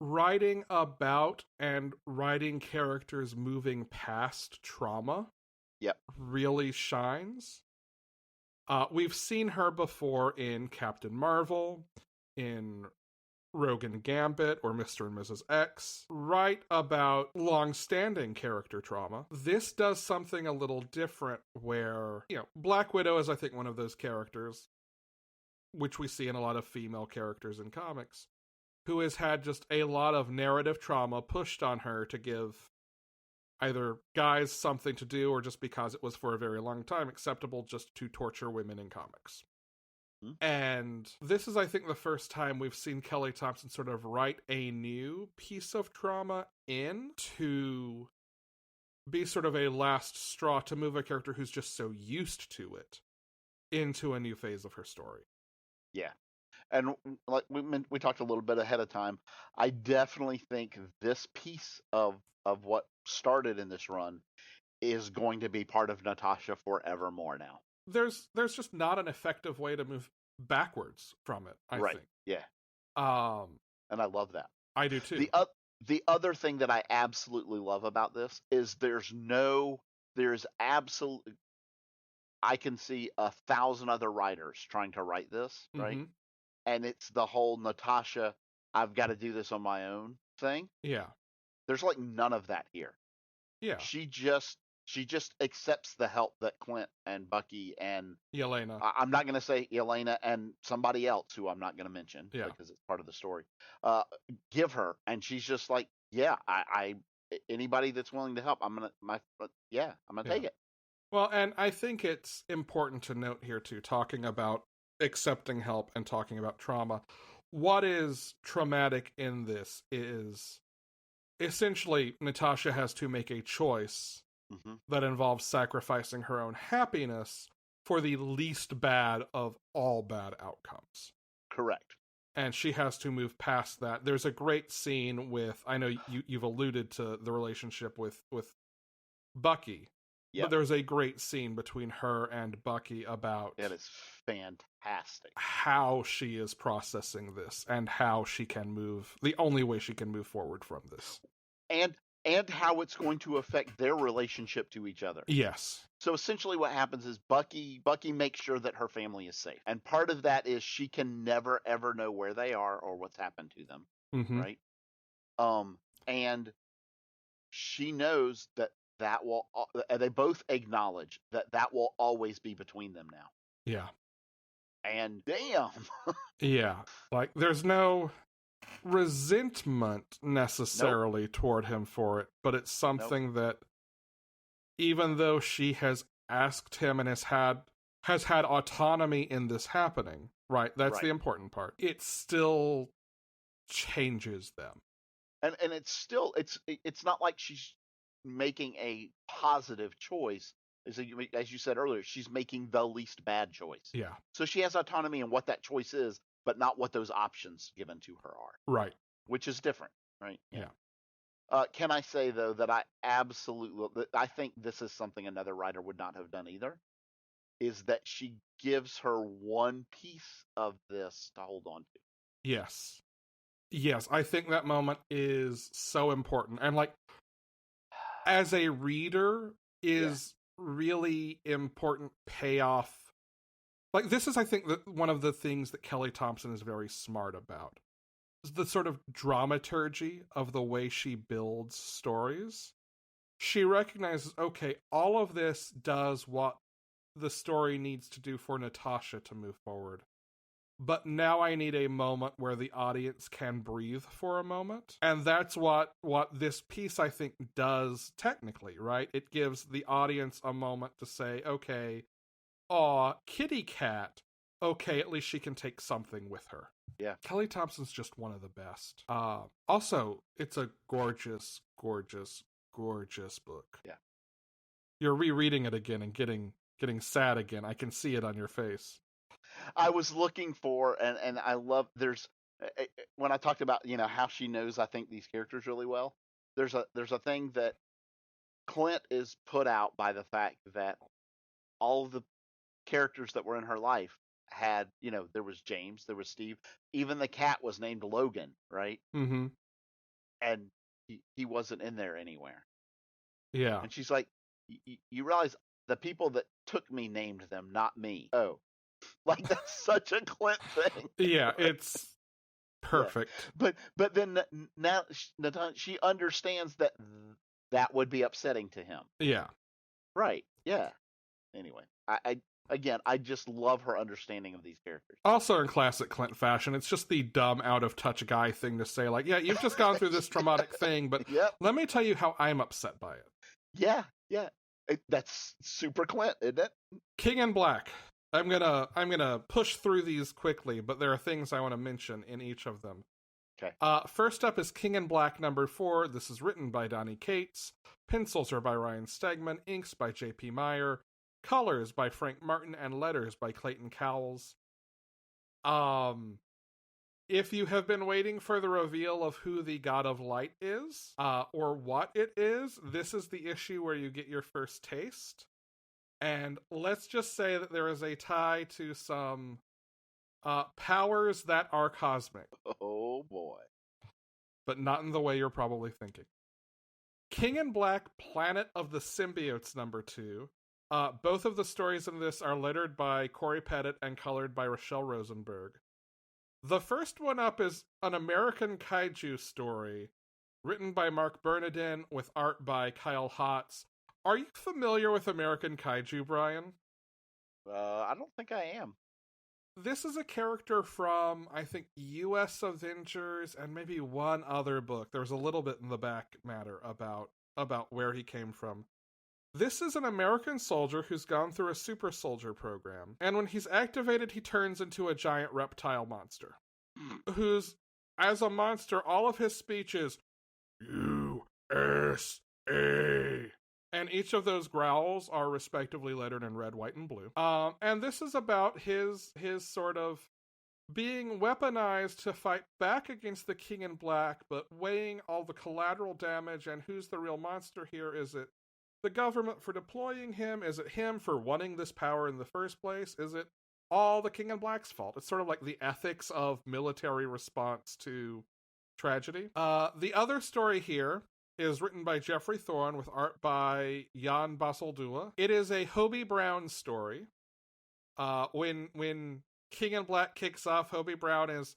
writing about and writing characters moving past trauma really shines. We've seen her before in Captain Marvel, in Rogue and Gambit, or Mr. and Mrs. X, write about long-standing character trauma. This does something a little different where, Black Widow is, I think, one of those characters, which we see in a lot of female characters in comics, who has had just a lot of narrative trauma pushed on her to give either guys something to do, or just because it was for a very long time acceptable just to torture women in comics. And this is, I think, the first time we've seen Kelly Thompson sort of write a new piece of trauma in to be sort of a last straw to move a character who's just so used to it into a new phase of her story. Yeah. And like we talked a little bit ahead of time, I definitely think this piece of what started in this run is going to be part of Natasha forevermore now. There's just not an effective way to move backwards from it, I think. Yeah. And I love that. I do too. The other thing that I absolutely love about this is I can see 1,000 other writers trying to write this, right? And it's the whole Natasha, I've got to do this on my own thing. Yeah. There's like none of that here. Yeah. She just accepts the help that Clint and Bucky and Yelena. I'm not going to say Yelena and somebody else who I'm not going to mention because it's part of the story. Give her, and she's just like, yeah, I anybody that's willing to help, I'm gonna take it. Well, and I think it's important to note here too, talking about accepting help and talking about trauma. What is traumatic in this is essentially Natasha has to make a choice that involves sacrificing her own happiness for the least bad of all bad outcomes. Correct. And she has to move past that. There's a great scene with, I know you've alluded to the relationship with Bucky, but there's a great scene between her and Bucky about... It is fantastic. How she is processing this and how she can move, the only way she can move forward from this. And and how it's going to affect their relationship to each other. Yes. So essentially what happens is Bucky makes sure that her family is safe. And part of that is she can never ever know where they are or what's happened to them, right? And she knows that will they both acknowledge that will always be between them now. Yeah. And damn. Yeah. Like there's no resentment necessarily toward him for it, but it's something that even though she has asked him and has had autonomy in this happening, right? That's the important part. It still changes them. And it's still it's not like she's making a positive choice. As you said earlier, she's making the least bad choice. Yeah. So she has autonomy in what that choice is, but not what those options given to her are. Right. Which is different, right? Yeah. Can I say, though, that I think this is something another writer would not have done either, is that she gives her one piece of this to hold on to. Yes. Yes, I think that moment is so important. And, like, as a reader, is really important payoff. Like, this is, I think, one of the things that Kelly Thompson is very smart about. The sort of dramaturgy of the way she builds stories. She recognizes, okay, all of this does what the story needs to do for Natasha to move forward. But now I need a moment where the audience can breathe for a moment. And that's what this piece, I think, does technically, right? It gives the audience a moment to say, okay, aw, kitty cat. Okay, at least she can take something with her. Yeah. Kelly Thompson's just one of the best. Also, it's a gorgeous, gorgeous, gorgeous book. Yeah. You're rereading it again and getting sad again. I can see it on your face. I was looking for, and I love, when I talked about, how she knows, I think, these characters really well, there's a thing that Clint is put out by the fact that all of the characters that were in her life had, there was James, there was Steve, even the cat was named Logan, right? Mm-hmm. And he wasn't in there anywhere. Yeah. And she's like, you realize the people that took me named them, not me. Oh, like that's such a Clint thing. Yeah, right? It's perfect. Yeah. But then now she understands that would be upsetting to him. Yeah. Right. Yeah. Anyway, I just love her understanding of these characters. Also in classic Clint fashion, it's just the dumb, out-of-touch guy thing to say, like, yeah, you've just gone through this traumatic thing, but let me tell you how I'm upset by it. Yeah, yeah. That's super Clint, isn't it? King in Black. I'm gonna push through these quickly, but there are things I want to mention in each of them. Okay. First up is King in Black number 4. This is written by Donny Cates. Pencils are by Ryan Stegman. Inks by J.P. Meyer. Colors by Frank Martin, and letters by Clayton Cowles. If you have been waiting for the reveal of who the God of Light is, or what it is, this is the issue where you get your first taste. And let's just say that there is a tie to some powers that are cosmic. Oh boy. But not in the way you're probably thinking. King in Black, Planet of the Symbiotes number 2. Both of the stories in this are lettered by Corey Pettit and colored by Rochelle Rosenberg. The first one up is an American kaiju story written by Mark Bernardin with art by Kyle Hotz. Are you familiar with American kaiju, Brian? I don't think I am. This is a character from, I think, U.S. Avengers and maybe one other book. There's a little bit in the back matter about where he came from. This is an American soldier who's gone through a super soldier program, and when he's activated, he turns into a giant reptile monster. Who's, as a monster, all of his speech is, U.S.A. And each of those growls are respectively lettered in red, white, and blue. And this is about his sort of being weaponized to fight back against the King in Black, but weighing all the collateral damage and who's the real monster here. Is it the government for deploying him? Is it him for wanting this power in the first place? Is it all the King in Black's fault? It's sort of like the ethics of military response to tragedy. The other story here is written by Jeffrey Thorne with art by Jan Basildua. It is a Hobie Brown story. When King in Black kicks off, Hobie Brown is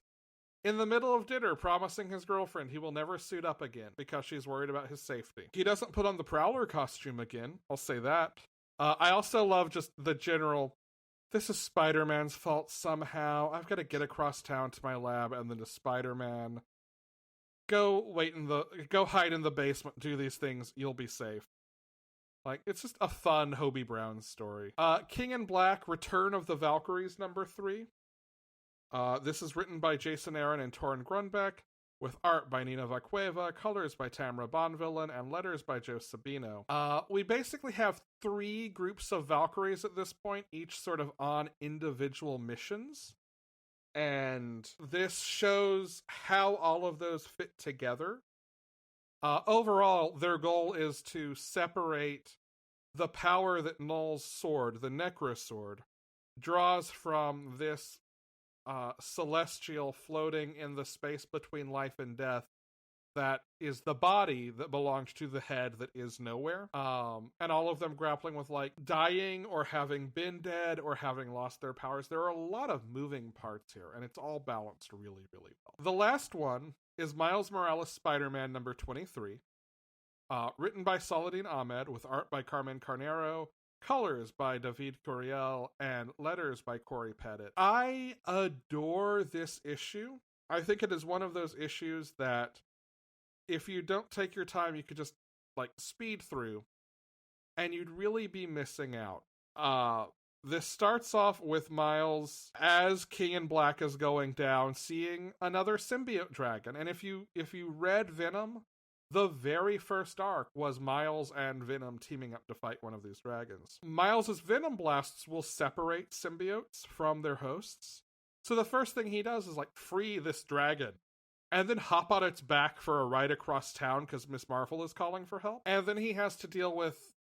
in the middle of dinner promising his girlfriend he will never suit up again because she's worried about his safety. He doesn't put on the Prowler costume again, I'll say that. I also love just the general, this is Spider-Man's fault somehow. I've got to get across town to my lab and then to Spider-Man. Go hide in the basement, do these things, you'll be safe. Like, it's just a fun Hobie Brown story. King in Black, Return of the Valkyries, number 3. This is written by Jason Aaron and Torrin Grunbeck, with art by Nina Vacueva, colors by Tamara Bonvillain, and letters by Joe Sabino. We basically have 3 groups of Valkyries at this point, each sort of on individual missions. And this shows how all of those fit together. Overall, their goal is to separate the power that Null's sword, the Necrosword, draws from this celestial floating in the space between life and death that is the body that belongs to the head that is nowhere. And all of them grappling with, like, dying or having been dead or having lost their powers. There are a lot of moving parts here, and it's all balanced really, really well. The last one is Miles Morales Spider-Man number 23, written by Saladin Ahmed, with art by Carmen Carnero, colors by David Curiel, and letters by Corey Pettit. I adore this issue. I think it is one of those issues that if you don't take your time, you could just, like, speed through, and you'd really be missing out. This starts off with Miles, as King in Black is going down, seeing another symbiote dragon. And if you read Venom, the very first arc was Miles and Venom teaming up to fight one of these dragons. Miles's Venom blasts will separate symbiotes from their hosts. So the first thing he does is, like, free this dragon, and then hop on its back for a ride across town because Miss Marvel is calling for help. And then he has to deal with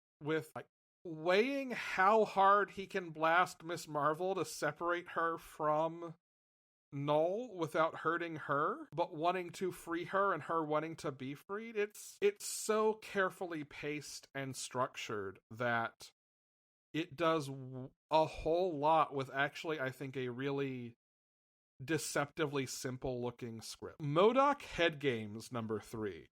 like, weighing how hard he can blast Miss Marvel to separate her from Null without hurting her, but wanting to free her and her wanting to be freed. It's so carefully paced and structured that it does a whole lot with actually, I think, a really deceptively simple looking script. M.O.D.O.K Head Games number 3.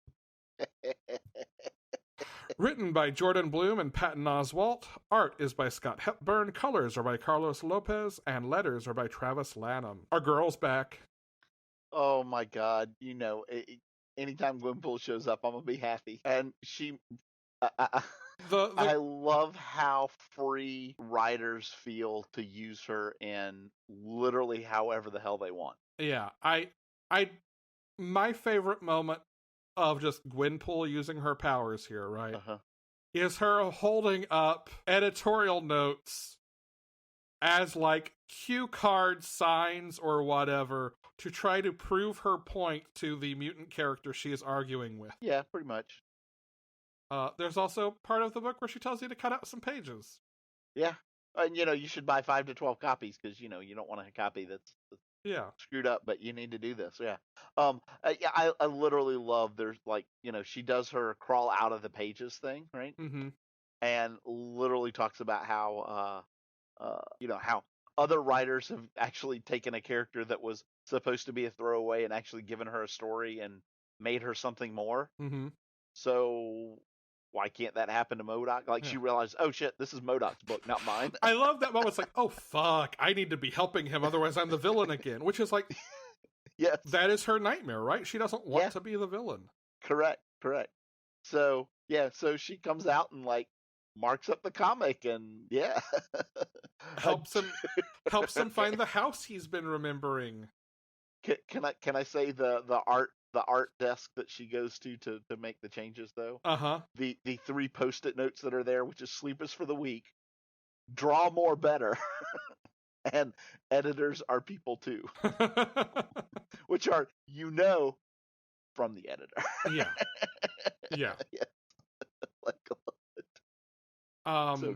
Written by Jordan Bloom and Patton Oswalt. Art is by Scott Hepburn. Colors are by Carlos Lopez. And letters are by Travis Lanham. Our girl's back. Oh my god. You know, anytime Gwenpool shows up, I'm going to be happy. And she... I love how free writers feel to use her in literally however the hell they want. Yeah, my favorite moment of just Gwenpool using her powers here, right, is her holding up editorial notes as, like, cue card signs or whatever to try to prove her point to the mutant character she is arguing with. Yeah, pretty much. There's also part of the book where she tells you to cut out some pages. Yeah. And, you know, you should buy 5 to 12 copies because, you know, you don't want a copy that's screwed up, but you need to do this. Yeah. I literally love, there's, like, you know, she does her crawl out of the pages thing, right? Mm-hmm. And literally talks about how, you know, how other writers have actually taken a character that was supposed to be a throwaway and actually given her a story and made her something more. Mm-hmm. So why can't that happen to M.O.D.O.K? Like, she realized, oh shit, this is M.O.D.O.K's book, not mine. I love that moment. It's like, oh fuck, I need to be helping him, otherwise I'm the villain again. Which is like, yes, that is her nightmare, right? She doesn't want to be the villain. Correct. So so she comes out and, like, marks up the comic and helps him find the house he's been remembering. Can I say the art desk that she goes to make the changes, though? The 3 post-it notes that are there, which is sleep is for the weak, draw more better, and editors are people too, which are, you know, from the editor. Yeah. Like, so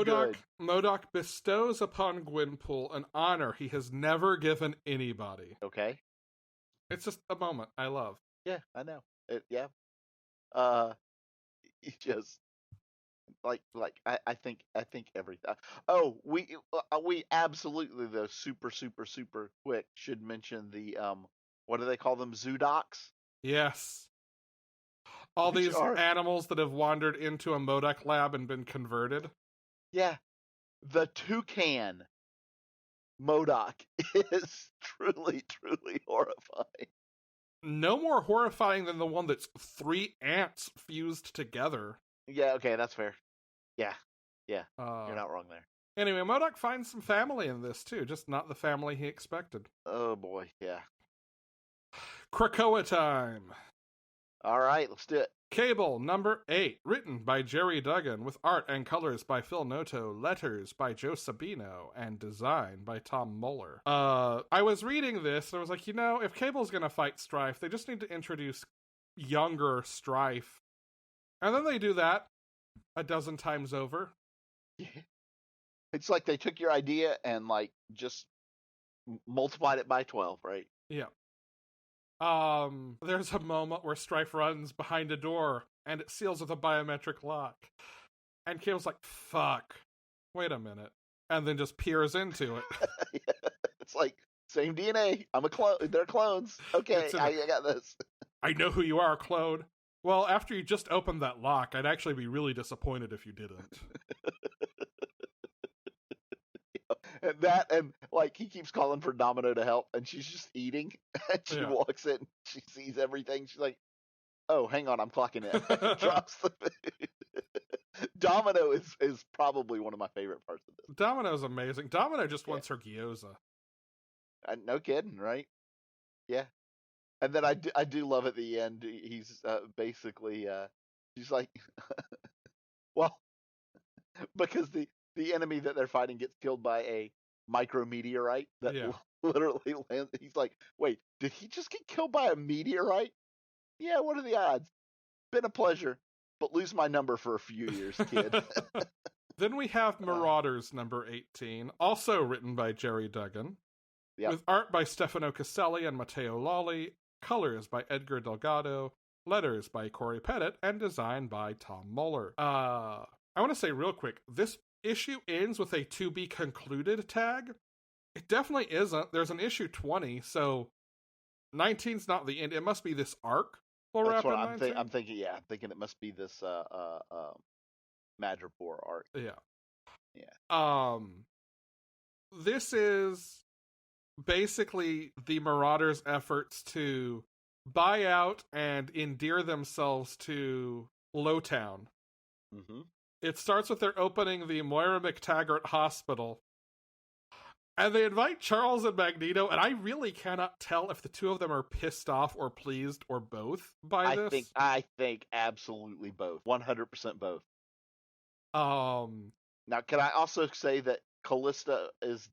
good. M.O.D.O.K bestows upon Gwenpool an honor he has never given anybody. Okay. It's just a moment I love. Yeah, I know. He just I think everything. Oh, we absolutely though super quick should mention the what do they call them, MODOKs? Yes. All Which these are animals that have wandered into a MODOK lab and been converted. yeah, the toucan M.O.D.O.K is truly horrifying. No more horrifying than the one that's 3 ants fused together. Yeah, okay, that's fair. Yeah, you're not wrong there. Anyway, MODOK finds some family in this too, just not the family he expected. Oh boy, yeah. Krakoa time! All right, let's do it. Cable number 8, written by Jerry Duggan, with art and colors by Phil Noto, letters by Joe Sabino, and design by Tom Muller. I was reading this and I was like, if Cable's gonna fight Strife, they just need to introduce younger Strife. And then they do that a dozen times over. It's like they took your idea and like just multiplied it by 12, right? Yeah. There's a moment where Strife runs behind a door and it seals with a biometric lock. And Cable's like, fuck, wait a minute. And then just peers into it. Yeah. It's like, same DNA. I'm a clone. They're clones. Okay, I got this. I know who you are, clone. Well, after you just opened that lock, I'd actually be really disappointed if you didn't. And like he keeps calling for Domino to help, and she's just eating. And she walks in, she sees everything. She's like, "Oh, hang on, I'm clocking in." Drops the food. Domino is probably one of my favorite parts of this. Domino's amazing. Domino just wants her gyoza. No kidding, right? Yeah. And then I do love at the end. He's basically she's like, well, because the enemy that they're fighting gets killed by a micrometeorite that literally lands. He's like, wait, did he just get killed by a meteorite? Yeah, what are the odds? Been a pleasure, but lose my number for a few years, kid. Then we have Marauders number 18, also written by Jerry Duggan, with art by Stefano Caselli and Matteo Lolli, colors by Edgar Delgado, letters by Corey Pettit, and design by Tom Muller. I want to say real quick, this issue ends with a to be concluded tag. It definitely isn't. There's an issue 20, so 19's not the end. It must be this arc. That's what I'm thinking. Yeah, I'm thinking it must be this Madripoor arc. Yeah. This is basically the Marauders' efforts to buy out and endear themselves to Lowtown. Mm-hmm. It starts with their opening the Moira McTaggart Hospital. And they invite Charles and Magneto, and I really cannot tell if the two of them are pissed off or pleased or both by this. I think absolutely both. 100% both. Now, can I also say that Callista is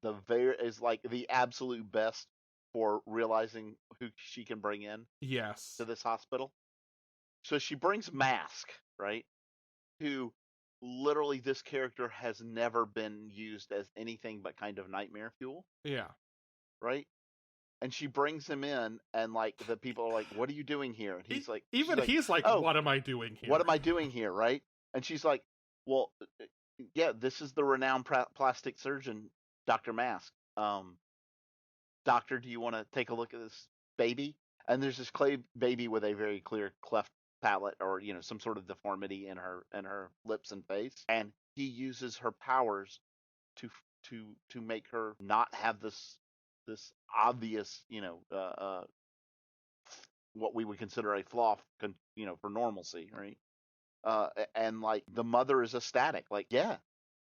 like the absolute best for realizing who she can bring in? Yes. To this hospital. So she brings Mask, right? Who literally this character has never been used as anything but kind of nightmare fuel. Yeah. Right? And she brings him in, and like the people are like, "What are you doing here?" And he's like, he's like, "Oh, what am I doing here? What am I doing here?" Right? And she's like, "Well, yeah, this is the renowned plastic surgeon, Dr. Mask. Doctor, do you want to take a look at this baby?" And there's this clay baby with a very clear cleft palate, or some sort of deformity in her lips and face, and he uses her powers to make her not have this obvious what we would consider a flaw for normalcy, right? And like the mother is ecstatic, like, yeah,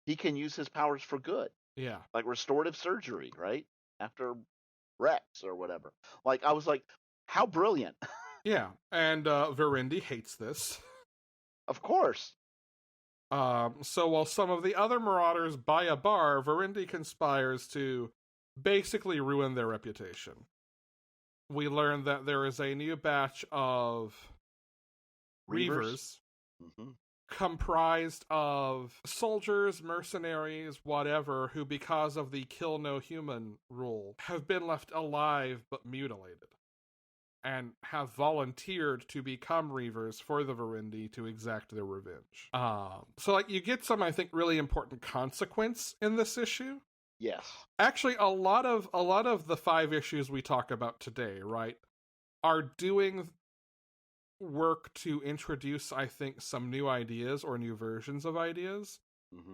he can use his powers for good, like restorative surgery, right, after Rex or whatever. Like, I was like, how brilliant. Yeah, and Verendi hates this. Of course. So while some of the other Marauders buy a bar, Verendi conspires to basically ruin their reputation. We learn that there is a new batch of Reavers. Mm-hmm. Comprised of soldiers, mercenaries, whatever, who because of the kill no human rule have been left alive but mutilated. and have volunteered to become Reavers for the Verendi to exact their revenge. So like you get some, I think, really important consequence in this issue. Yes. Actually, a lot of the 5 issues we talk about today, right, are doing work to introduce, I think, some new ideas or new versions of ideas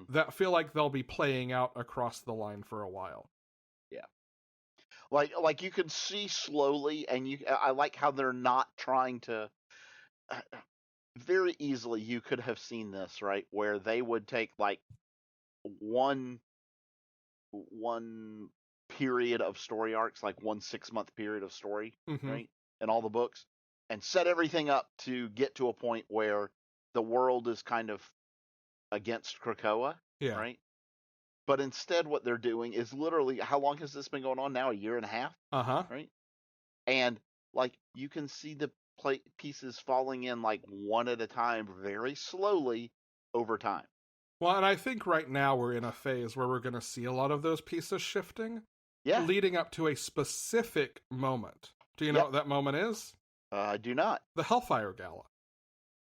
that feel like they'll be playing out across the line for a while. Yeah. Like you can see slowly, and I like how they're not trying to. Very easily, you could have seen this, right, where they would take like one period of story arcs, like 1 6-month period of story, right, in all the books, and set everything up to get to a point where the world is kind of against Krakoa, right? But instead, what they're doing is literally, how long has this been going on now? 1.5 years, right? And like you can see the pieces falling in like one at a time, very slowly over time. Well, and I think right now we're in a phase where we're going to see a lot of those pieces shifting, leading up to a specific moment. Do you know what that moment is? I do not. The Hellfire Gala.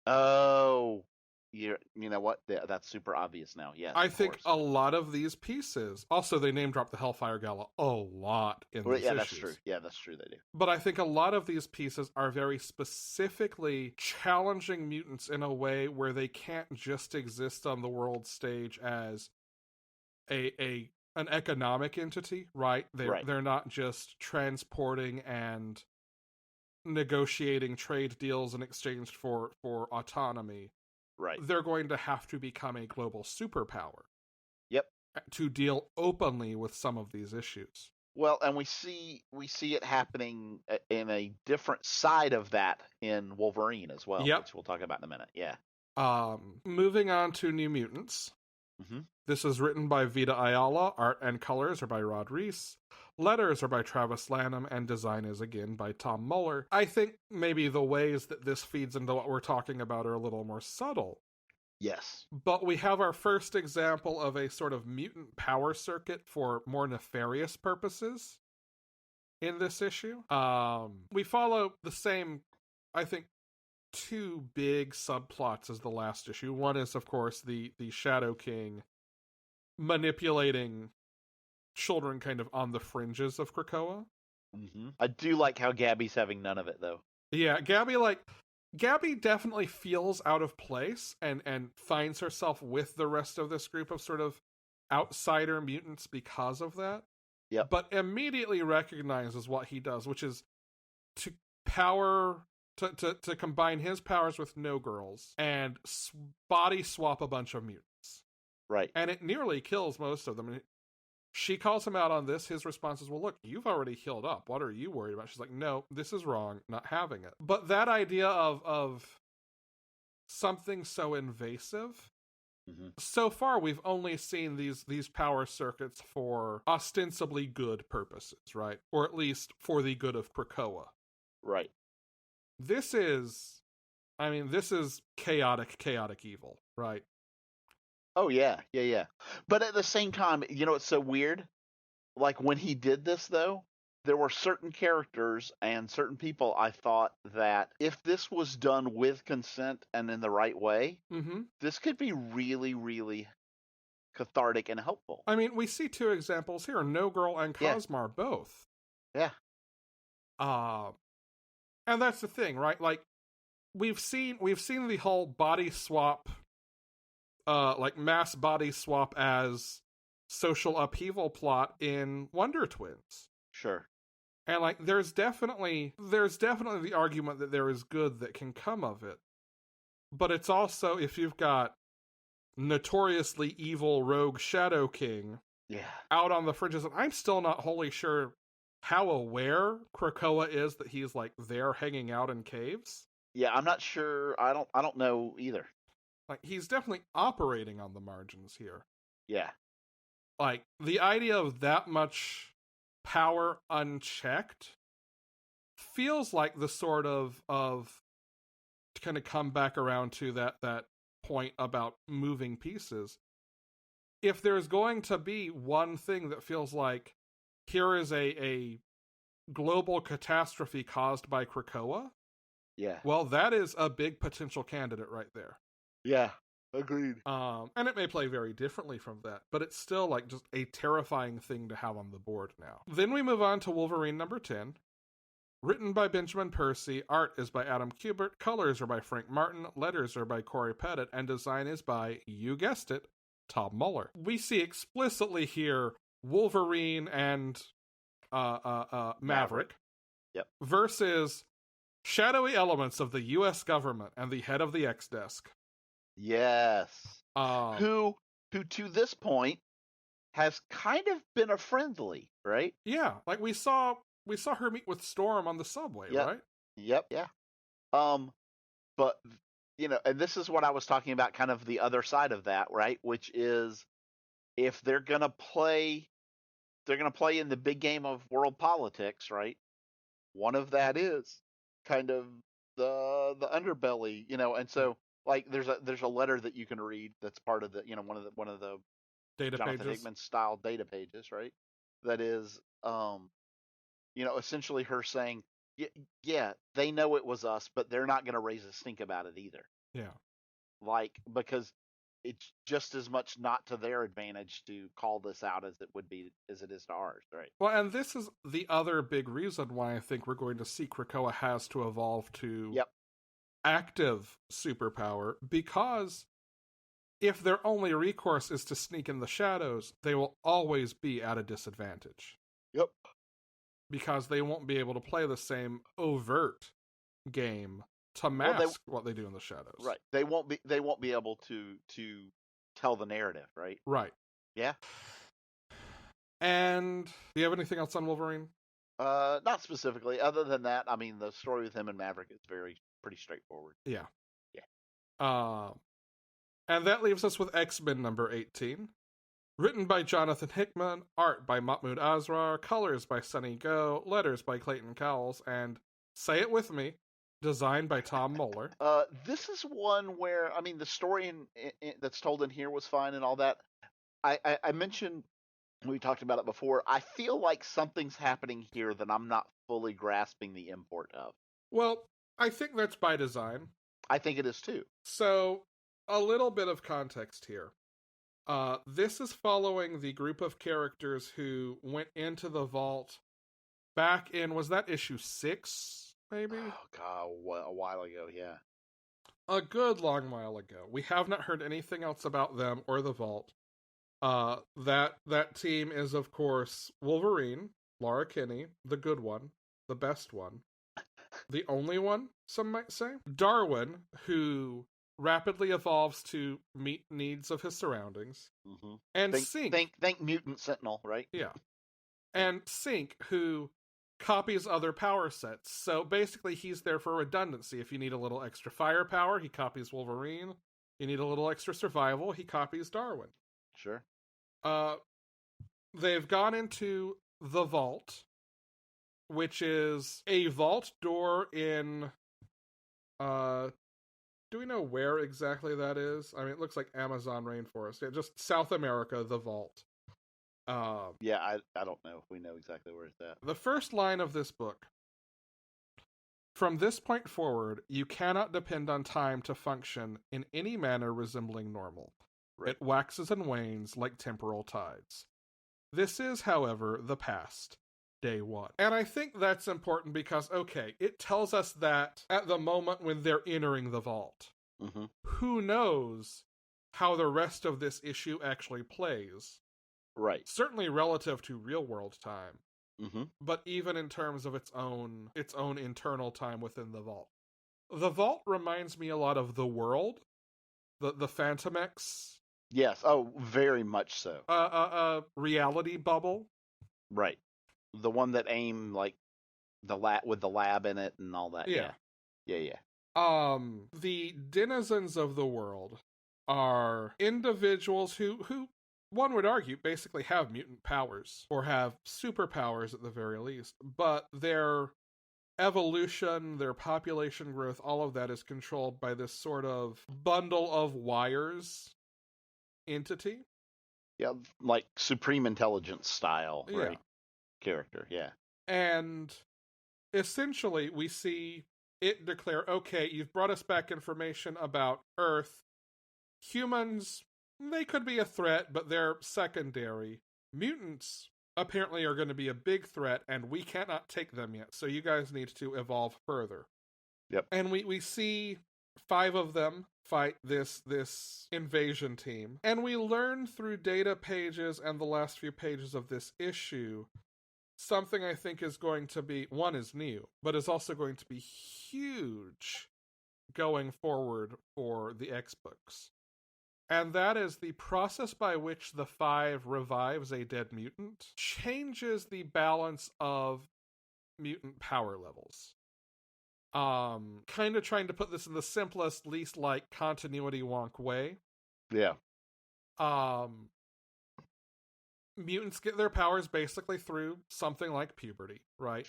Oh, you know what? That's super obvious now. Yes, I think a lot of these pieces. Also, they name drop the Hellfire Gala a lot in these issues. That's true. Yeah, that's true. They do. But I think a lot of these pieces are very specifically challenging mutants in a way where they can't just exist on the world stage as an economic entity, right? They're not just transporting and negotiating trade deals in exchange for autonomy. Right. They're going to have to become a global superpower. Yep. To deal openly with some of these issues. Well, and we see it happening in a different side of that in Wolverine as well, which we'll talk about in a minute. Yeah. Moving on to New Mutants. This is written by Vita Ayala. Art and colors are by Rod Reese. Letters are by Travis Lanham, and design is again by Tom Muller. I think maybe the ways that this feeds into what we're talking about are a little more subtle. Yes. But we have our first example of a sort of mutant power circuit for more nefarious purposes in this issue. We follow the same, I think, 2 big subplots as the last issue. One is, of course, the Shadow King manipulating children kind of on the fringes of Krakoa. I do like how Gabby's having none of it, though. Yeah, Gabby definitely feels out of place and finds herself with the rest of this group of sort of outsider mutants because of that. Yep. But immediately recognizes what he does, which is to combine his powers with No Girl's and body swap a bunch of mutants. Right. And it nearly kills most of them. She calls him out on this. His response is, well, look, you've already healed up. What are you worried about? She's like, no, this is wrong. Not having it. But that idea of something so invasive, so far we've only seen these power circuits for ostensibly good purposes, right? Or at least for the good of Krakoa. Right. This is chaotic evil, right? Oh, yeah. But at the same time, it's so weird. Like, when he did this, though, there were certain characters and certain people I thought that if this was done with consent and in the right way, this could be really, really cathartic and helpful. I mean, we see 2 examples here, No Girl and Cosmar both. Yeah. And that's the thing, right? Like, we've seen the whole body swap, like mass body swap as social upheaval plot in Wonder Twins. Sure. And like there's definitely the argument that there is good that can come of it. But it's also, if you've got notoriously evil rogue Shadow King out on the fringes, and I'm still not wholly sure how aware Krakoa is that he's like there hanging out in caves. Yeah, I'm not sure. I don't know either. Like, he's definitely operating on the margins here. Yeah. Like, the idea of that much power unchecked feels like the sort of to kind of come back around to that point about moving pieces. If there's going to be one thing that feels like here is a global catastrophe caused by Krakoa, Yeah. well, that is a big potential candidate right there. Yeah. Agreed. And it may play very differently from that, but it's still like just a terrifying thing to have on the board now. Then we move on to Wolverine number 10. Written by Benjamin Percy, art is by Adam Kubert, colors are by Frank Martin, letters are by Corey Pettit, and design is by, you guessed it, Tom Muller. We see explicitly here Wolverine and Maverick. Yep. Versus shadowy elements of the U.S. government and the head of the X-Desk. Yes. Who to this point has kind of been a friendly, right? Yeah, like we saw her meet with Storm on the subway, right? Yep, yeah. But and this is what I was talking about, kind of the other side of that, right? Which is if they're gonna play in the big game of world politics, right? One of that is kind of the underbelly, and so like there's a letter that you can read that's part of the one of the data Jonathan pages. Hickman style data pages, right? That is essentially her saying, yeah, they know it was us, but they're not going to raise a stink about it either. Yeah. Like, because it's just as much not to their advantage to call this out as it is to ours, right? Well, and this is the other big reason why I think we're going to see Krakoa has to evolve to active superpower, because if their only recourse is to sneak in the shadows, they will always be at a disadvantage. Yep. Because they won't be able to play the same overt game to mask what they do in the shadows. Right. They won't be able to tell the narrative, right? Right. Yeah. And do you have anything else on Wolverine? Not specifically. Other than that, I mean, the story with him and Maverick is pretty straightforward. Yeah. Yeah. And that leaves us with X-Men number 18. Written by Jonathan Hickman, art by Mahmoud Asrar, colors by Sunny Go, letters by Clayton Cowles, and, say it with me, designed by Tom Muller. This is one where, I mean, the story that's told in here was fine and all that. I mentioned, we talked about it before, I feel like something's happening here that I'm not fully grasping the import of. Well, I think that's by design. I think it is too. So, a little bit of context here. This is following the group of characters who went into the vault back in, was that issue 6, maybe? Oh, God, a while ago, yeah. A good long while ago. We have not heard anything else about them or the vault. That team is, of course, Wolverine, Laura Kinney, the good one, the best one, the only one, some might say. Darwin, who rapidly evolves to meet needs of his surroundings. Mm-hmm. And Sync. Think Mutant Sentinel, right? Yeah. And Sync, who copies other power sets. So basically he's there for redundancy. If you need a little extra firepower, he copies Wolverine. You need a little extra survival, he copies Darwin. Sure. They've gone into the vault, which is a vault door in do we know where exactly that is? I mean, it looks like Amazon rainforest. Yeah, just South America, the vault. Yeah, I don't know if we know exactly where it's at. The first line of this book. From this point forward, you cannot depend on time to function in any manner resembling normal. Right. It waxes and wanes like temporal tides. This is, however, the past. Day 1. And I think that's important because, okay, it tells us that at the moment when they're entering the vault, who knows how the rest of this issue actually plays. Right. Certainly relative to real-world time, but even in terms of its own internal time within the vault. The vault reminds me a lot of The World, the Phantom X. Yes, oh, very much so. Reality bubble. Right. The one that AIM, like, with the lab in it and all that. Yeah. The denizens of the world are individuals who one would argue basically have mutant powers, or have superpowers at the very least, but their evolution, their population growth, all of that is controlled by this sort of bundle of wires entity. Yeah, like Supreme Intelligence style, right? Character, yeah. And essentially, we see it declare, okay, you've brought us back information about Earth. Humans, they could be a threat, but they're secondary. Mutants apparently are going to be a big threat, and we cannot take them yet, so you guys need to evolve further. Yep. And we see 5 of them fight this invasion team. And we learn through data pages and the last few pages of this issue something I think is going to be, one, is new, but is also going to be huge going forward for the X-Books. And that is the process by which the 5 revives a dead mutant changes the balance of mutant power levels. Kind of trying to put this in the simplest, least like continuity wonk way. Yeah. Mutants get their powers basically through something like puberty, right?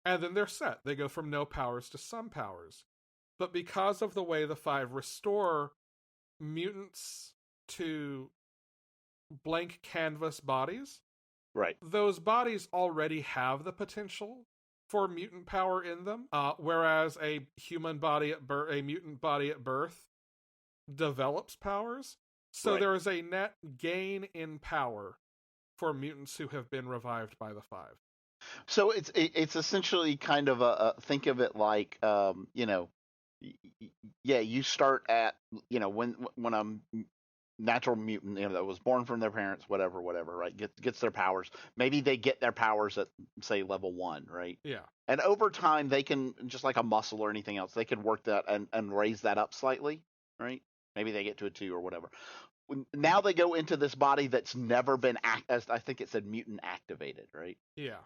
And then they're set. They go from no powers to some powers. But because of the way the 5 restore mutants to blank canvas bodies, right, those bodies already have the potential for mutant power in them, whereas a mutant body at birth develops powers. So there is a net gain in power for mutants who have been revived by the 5. So it's essentially kind of a think of it like you start at when a natural mutant that was born from their parents, whatever, right, gets their powers. Maybe they get their powers at, say, level 1, right? Yeah. And over time they can, just like a muscle or anything else, they can work that and raise that up slightly, right? Maybe they get to a 2 or whatever. Now they go into this body that's never been as I think it said mutant activated, right? Yeah.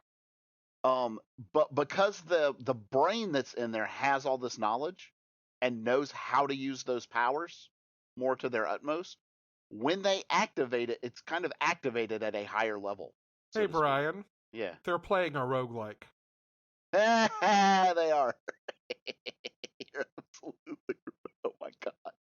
But because the brain that's in there has all this knowledge and knows how to use those powers more to their utmost, when they activate it, it's kind of activated at a higher level. So hey, Brian. Yeah. They're playing a roguelike. They are. You're absolutely. Oh my god.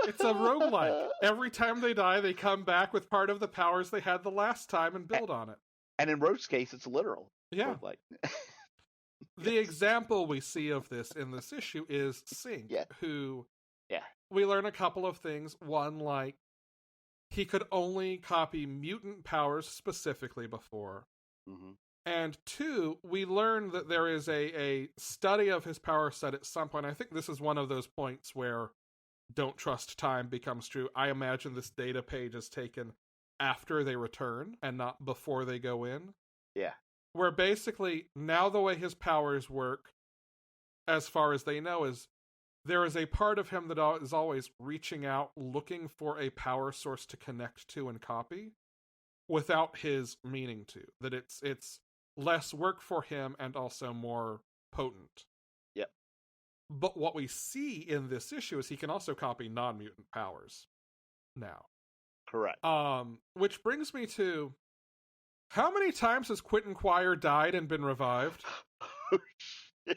It's a roguelike. Every time they die, they come back with part of the powers they had the last time and build on it. And in Roach's case, it's literal. Yeah. Roguelike. The example we see of this in this issue is Sync, who we learn a couple of things. One, like, he could only copy mutant powers specifically before. Mm-hmm. And 2, we learn that there is a study of his power set at some point. I think this is one of those points where don't trust time becomes true. I imagine this data page is taken after they return and not before they go in. Yeah. Where basically, now the way his powers work, as far as they know, is there is a part of him that is always reaching out, looking for a power source to connect to and copy, without his meaning to. That it's less work for him and also more potent. Yep. But what we see in this issue is he can also copy non-mutant powers now. Correct. Which brings me to, how many times has Quentin Quire died and been revived? Oh, shit.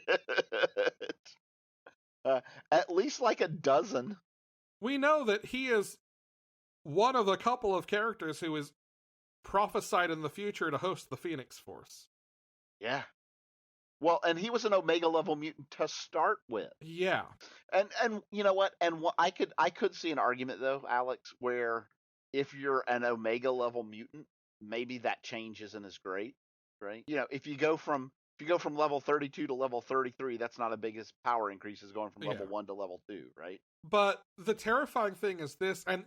At least like a dozen. We know that he is one of a couple of characters who is prophesied in the future to host the Phoenix Force. Yeah. Well, and he was an Omega level mutant to start with. Yeah. And you know what? And I could see an argument though, Alex, where if you're an Omega level mutant, maybe that change isn't as great, right? If you go from level 32 to level 33, that's not a big as power increase as going from level 1 to level 2, right? But the terrifying thing is this, and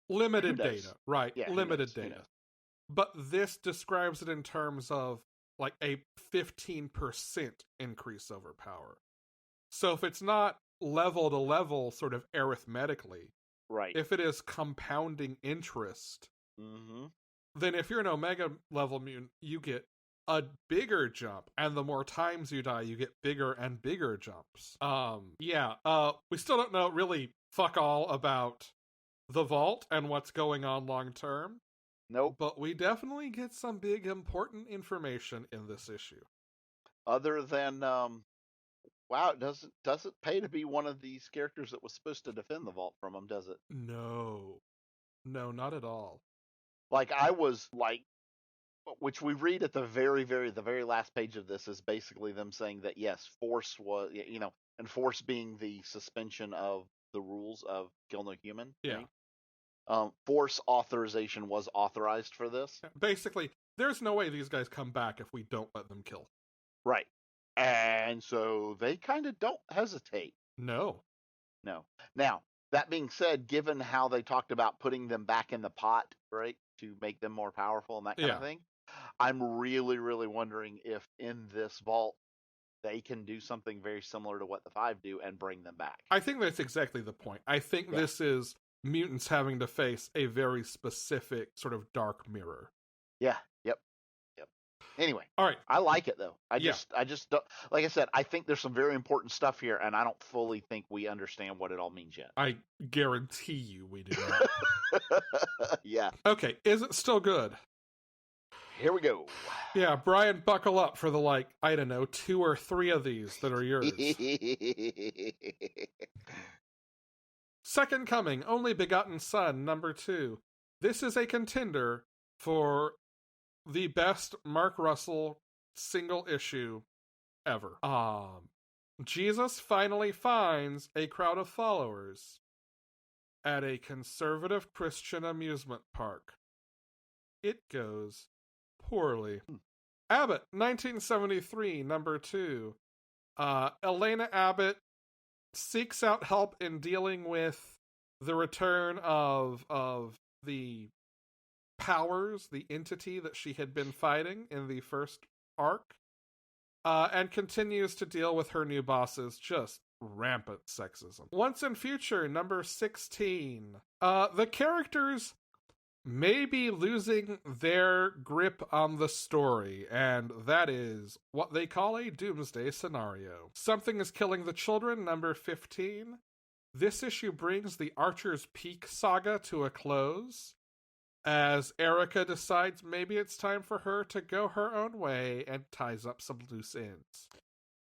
limited data, right? Yeah, limited data. But this describes it in terms of like a 15% increase over power. So if it's not level to level sort of arithmetically, right? If it is compounding interest, then if you're an Omega level mutant, you get a bigger jump, and the more times you die, you get bigger and bigger jumps. We still don't know really fuck all about the Vault and what's going on long term. Nope. But we definitely get some big important information in this issue. Other than wow, it doesn't pay to be one of these characters that was supposed to defend the Vault from him, does it? No, not at all. Like, I was like which we read at the very last page of this is basically them saying that yes, force was, and force being the suspension of the rules of kill no human. Yeah. Right? Force authorization was authorized for this. Basically, there's no way these guys come back if we don't let them kill. Right. And so they kind of don't hesitate. No. Now, that being said, given how they talked about putting them back in the pot, right, to make them more powerful and that kind of thing, I'm really, really wondering if in this vault they can do something very similar to what the Five do and bring them back. I think that's exactly the point. I think this is mutants having to face a very specific sort of dark mirror. Yeah. Yep. Anyway, all right. I like it though. I just don't, like I said, I think there's some very important stuff here, and I don't fully think we understand what it all means yet. I guarantee you we do not. Yeah. Okay, is it still good? Here we go. Yeah, Brian, buckle up for the 2 or 3 of these that are yours. Second Coming, Only Begotten Son, number 2. This is a contender for the best Mark Russell single issue ever. Jesus finally finds a crowd of followers at a conservative Christian amusement park. It goes poorly. Abbott, 1973, number 2. Elena Abbott seeks out help in dealing with the return of the powers, the entity that she had been fighting in the first arc, and continues to deal with her new boss's just rampant sexism. Once and Future, number 16. The characters may be losing their grip on the story, and that is what they call a doomsday scenario. Something is Killing the Children, number 15. This issue brings the Archer's Peak saga to a close, as Erica decides maybe it's time for her to go her own way and ties up some loose ends.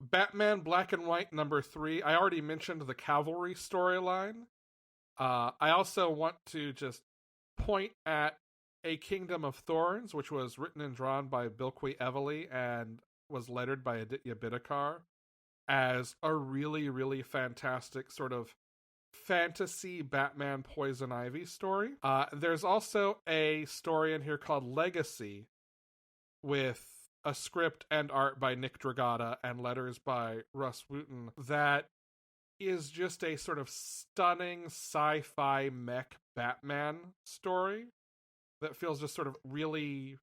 Batman Black and White, number 3. I already mentioned the Cavalry storyline. I also want to just point at A Kingdom of Thorns, which was written and drawn by Bilquis Evely and was lettered by Aditya Bidikar, as a really, really fantastic sort of fantasy Batman Poison Ivy story. There's also a story in here called Legacy, with a script and art by Nick Dragata and letters by Russ Wooten, that is just a sort of stunning sci-fi mech Batman story that feels just sort of really,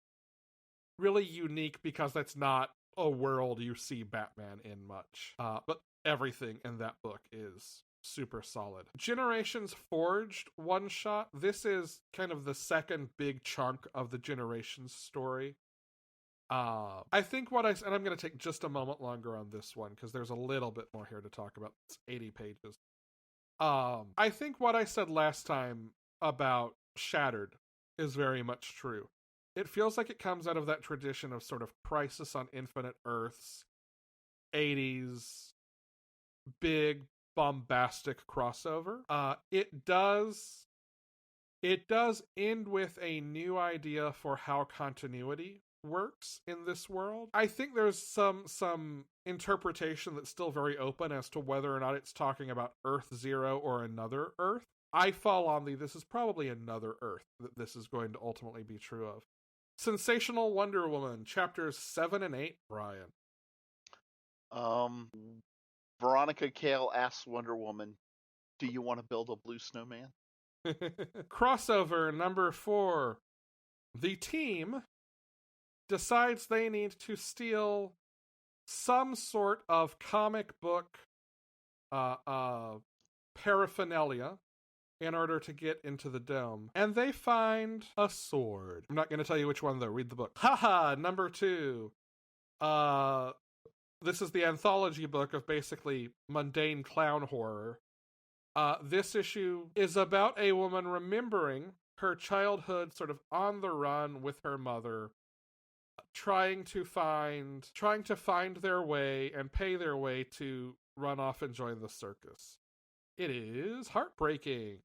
really unique, because that's not a world you see Batman in much. But everything in that book is super solid. Generations Forged one-shot. This is kind of the second big chunk of the Generations story. I think and I'm going to take just a moment longer on this one, because there's a little bit more here to talk about. It's 80 pages. I think what I said last time about Shattered is very much true. It feels like it comes out of that tradition of sort of Crisis on Infinite Earths, 80s, big, bombastic crossover. It does end with a new idea for how continuity works in this world. I think there's some interpretation that's still very open as to whether or not it's talking about Earth Zero or another Earth. I fall on this is probably another Earth that this is going to ultimately be true of. Sensational Wonder Woman, chapters 7 and 8, Brian. Veronica Cale asks Wonder Woman, "Do you want to build a blue snowman?" Crossover number 4. The team decides they need to steal some sort of comic book paraphernalia in order to get into the dome. And they find a sword. I'm not going to tell you which one, though. Read the book. Haha, number 2. This is the anthology book of basically mundane clown horror. This issue is about a woman remembering her childhood sort of on the run with her mother, trying to find their way and pay their way to run off and join the circus. It is heartbreaking.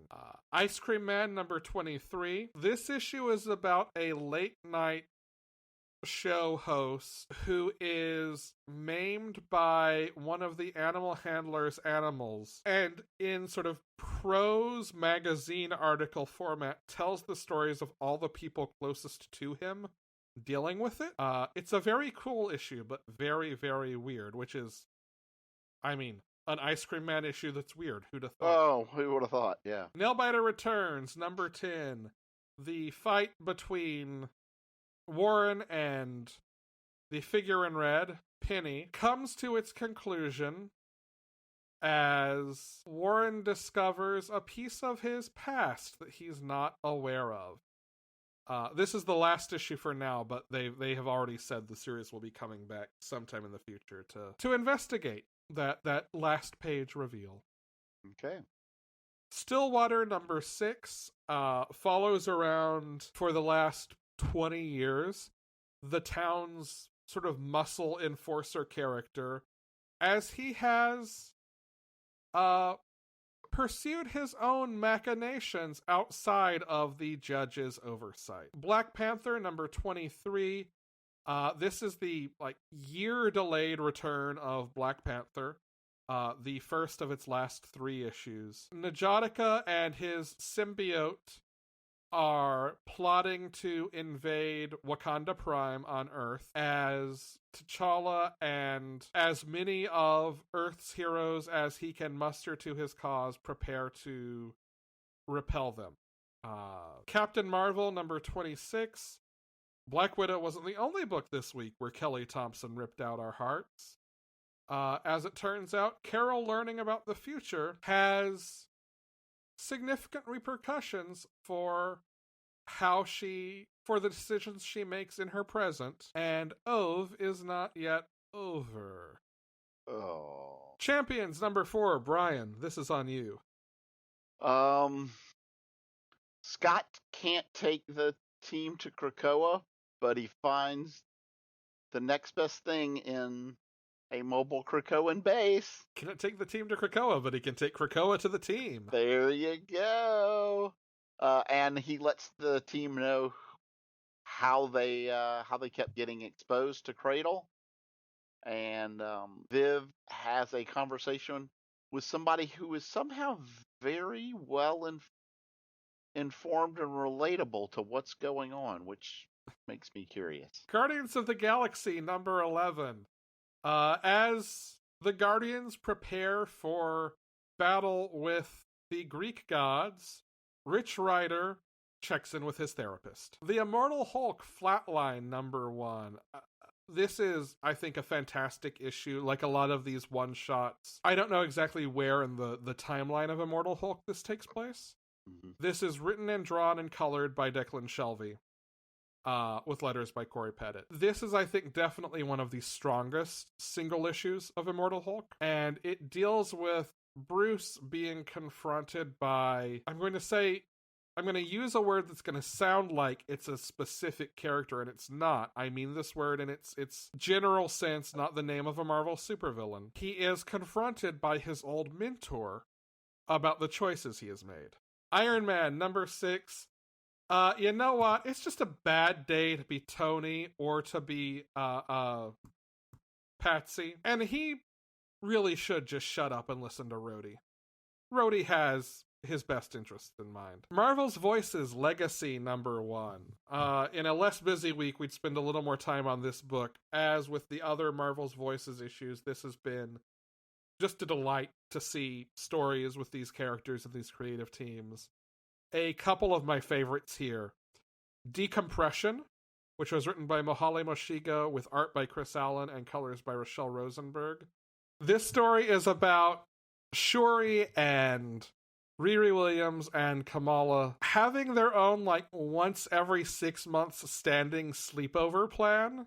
Ice Cream Man number 23. This issue is about a late night show host who is maimed by one of the animal handler's animals, and in sort of prose magazine article format tells the stories of all the people closest to him dealing with it. It's a very cool issue, but very, very weird, which is, I mean, an Ice Cream Man issue that's weird. Who'd have thought? Oh, who would have thought? Yeah. Nailbiter Returns, number 10. The fight between Warren and the figure in red, Penny, comes to its conclusion as Warren discovers a piece of his past that he's not aware of. This is the last issue for now, but they have already said the series will be coming back sometime in the future to investigate that last page reveal. Okay. Stillwater number 6 follows around for the last 20 years the town's sort of muscle enforcer character as he has pursued his own machinations outside of the judge's oversight. Black Panther number 23. This is the year-delayed return of Black Panther, the first of its last 3 issues. Najotica and his symbiote are plotting to invade Wakanda Prime on Earth as T'Challa and as many of Earth's heroes as he can muster to his cause prepare to repel them. Captain Marvel number 26. Black Widow wasn't the only book this week where Kelly Thompson ripped out our hearts. As it turns out, Carol learning about the future has significant repercussions for the decisions she makes in her present, and Ove is not yet over. Oh. Champions number 4, Brian, this is on you. Scott can't take the team to Krakoa, but he finds the next best thing in a mobile Krakoan base. Can't take the team to Krakoa, but he can take Krakoa to the team. There you go. And he lets the team know how they kept getting exposed to Cradle. And Viv has a conversation with somebody who is somehow very well informed and relatable to what's going on, which makes me curious. Guardians of the Galaxy number 11. As the Guardians prepare for battle with the Greek gods, Rich Rider checks in with his therapist. The Immortal Hulk Flatline number 1. This is, I think, a fantastic issue, like a lot of these one-shots. I don't know exactly where in the timeline of Immortal Hulk this takes place. Mm-hmm. This is written and drawn and colored by Declan Shelvey, with letters by Corey Pettit. This is, I think, definitely one of the strongest single issues of Immortal Hulk, and it deals with Bruce being confronted by, I'm going to use a word that's going to sound like it's a specific character, and it's not. I mean this word in its general sense, not the name of a Marvel supervillain. He is confronted by his old mentor about the choices he has made. Iron Man number 6. You know what? It's just a bad day to be Tony or to be Patsy, and he really should just shut up and listen to Rhodey. Rhodey has his best interests in mind. Marvel's Voices Legacy number 1. In a less busy week, we'd spend a little more time on this book. As with the other Marvel's Voices issues, this has been just a delight to see stories with these characters and these creative teams. A couple of my favorites here. Decompression, which was written by Mohale Moshiga with art by Chris Allen and colors by Rochelle Rosenberg. This story is about Shuri and Riri Williams and Kamala having their own once every 6 months standing sleepover plan